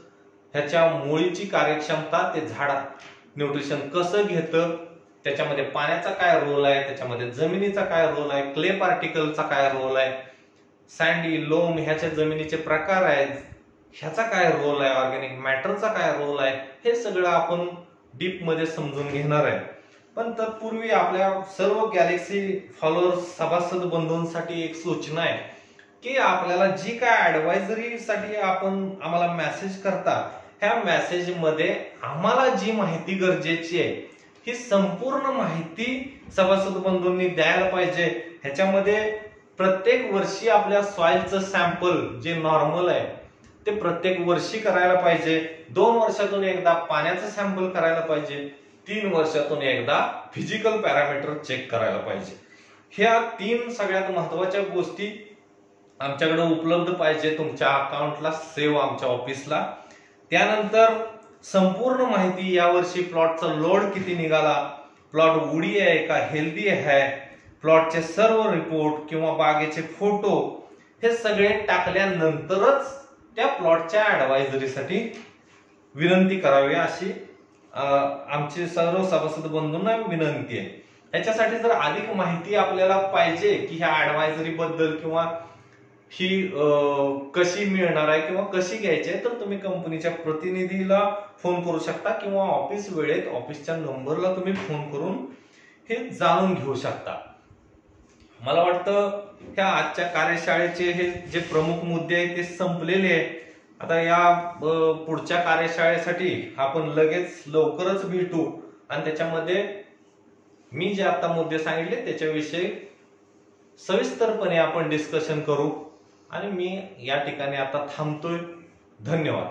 ह्याच्या मुळीची कार्यक्षमता, ते झाड न्यूट्रिशन कसं घेतं, त्याच्यामध्ये पाण्याचा काय रोल आहे, त्याच्यामध्ये जमिनीचा काय रोल आहे, क्ले पार्टिकलचा काय रोल आहे, सँडी, लोम ह्याच्या जमिनीचे प्रकार आहेत, ह्याचा काय रोल आहे, ऑर्गॅनिक मॅटरचा काय रोल आहे, हे सगळं आपण डीप मध्ये समजून घेणार आहे. पण तत्पूर्वी आपल्या सर्व गॅलेक्सी फॉलोअर्स सभासद बंधूंसाठी एक सूचना आहे की आपल्याला जी काय ऍडवायझरी साठी आपण आम्हाला मेसेज करता ह्या मेसेज मध्ये आम्हाला जी माहिती गरजेची आहे ही संपूर्ण माहिती सभासद बंधूंनी द्यायला पाहिजे. ह्याच्यामध्ये प्रत्येक वर्षी आपल्या सॉइलचं सॅम्पल जे नॉर्मल आहे ते प्रत्येक वर्षी करायला पाहिजे. 2 वर्षातून एकदा पाण्याचं सॅम्पल करायला पाहिजे. 3 वर्षातून एकदा फिजिकल पॅरामीटर चेक करायला पाहिजे. ह्या 3 सगळ्यात महत्वाच्या गोष्टी आमच्याकडे उपलब्ध पाहिजे तुमच्या अकाउंटला सेव्ह आमच्या ऑफिसला. त्यानंतर संपूर्ण माहिती यावर्षी प्लॉटचा लोड किती निघाला, प्लॉट उडी आहे का हेल्दी आहे, प्लॉटचे सर्व रिपोर्ट किंवा बागेचे फोटो हे सगळे टाकल्यानंतरच त्या प्लॉटच्या ऍडवायझरीसाठी विनंती करावी अशी आमची सर्व सभासद बंधूंना विनंती आहे. याच्यासाठी जर अधिक माहिती आपल्याला पाहिजे की ह्या ऍडवायझरी बद्दल किंवा ही कशी मिळणार आहे किंवा कशी घ्यायची आहे तर तुम्ही कंपनीच्या प्रतिनिधीला फोन करू शकता किंवा ऑफिस वेळेत ऑफिसच्या नंबरला तुम्ही फोन करून हे जाणून घेऊ शकता. मला वाटतं ह्या आजच्या कार्यशाळेचे हे जे प्रमुख मुद्दे आहेत ते संपलेले आहेत. आता या पुढच्या कार्यशाळेसाठी आपण लगेच लवकरच भेटू आणि त्याच्यामध्ये मी जे आता मुद्दे सांगितले त्याच्याविषयी सविस्तरपणे आपण डिस्कशन करू आणि मी या ठिकाणी आता थांबतोय. धन्यवाद.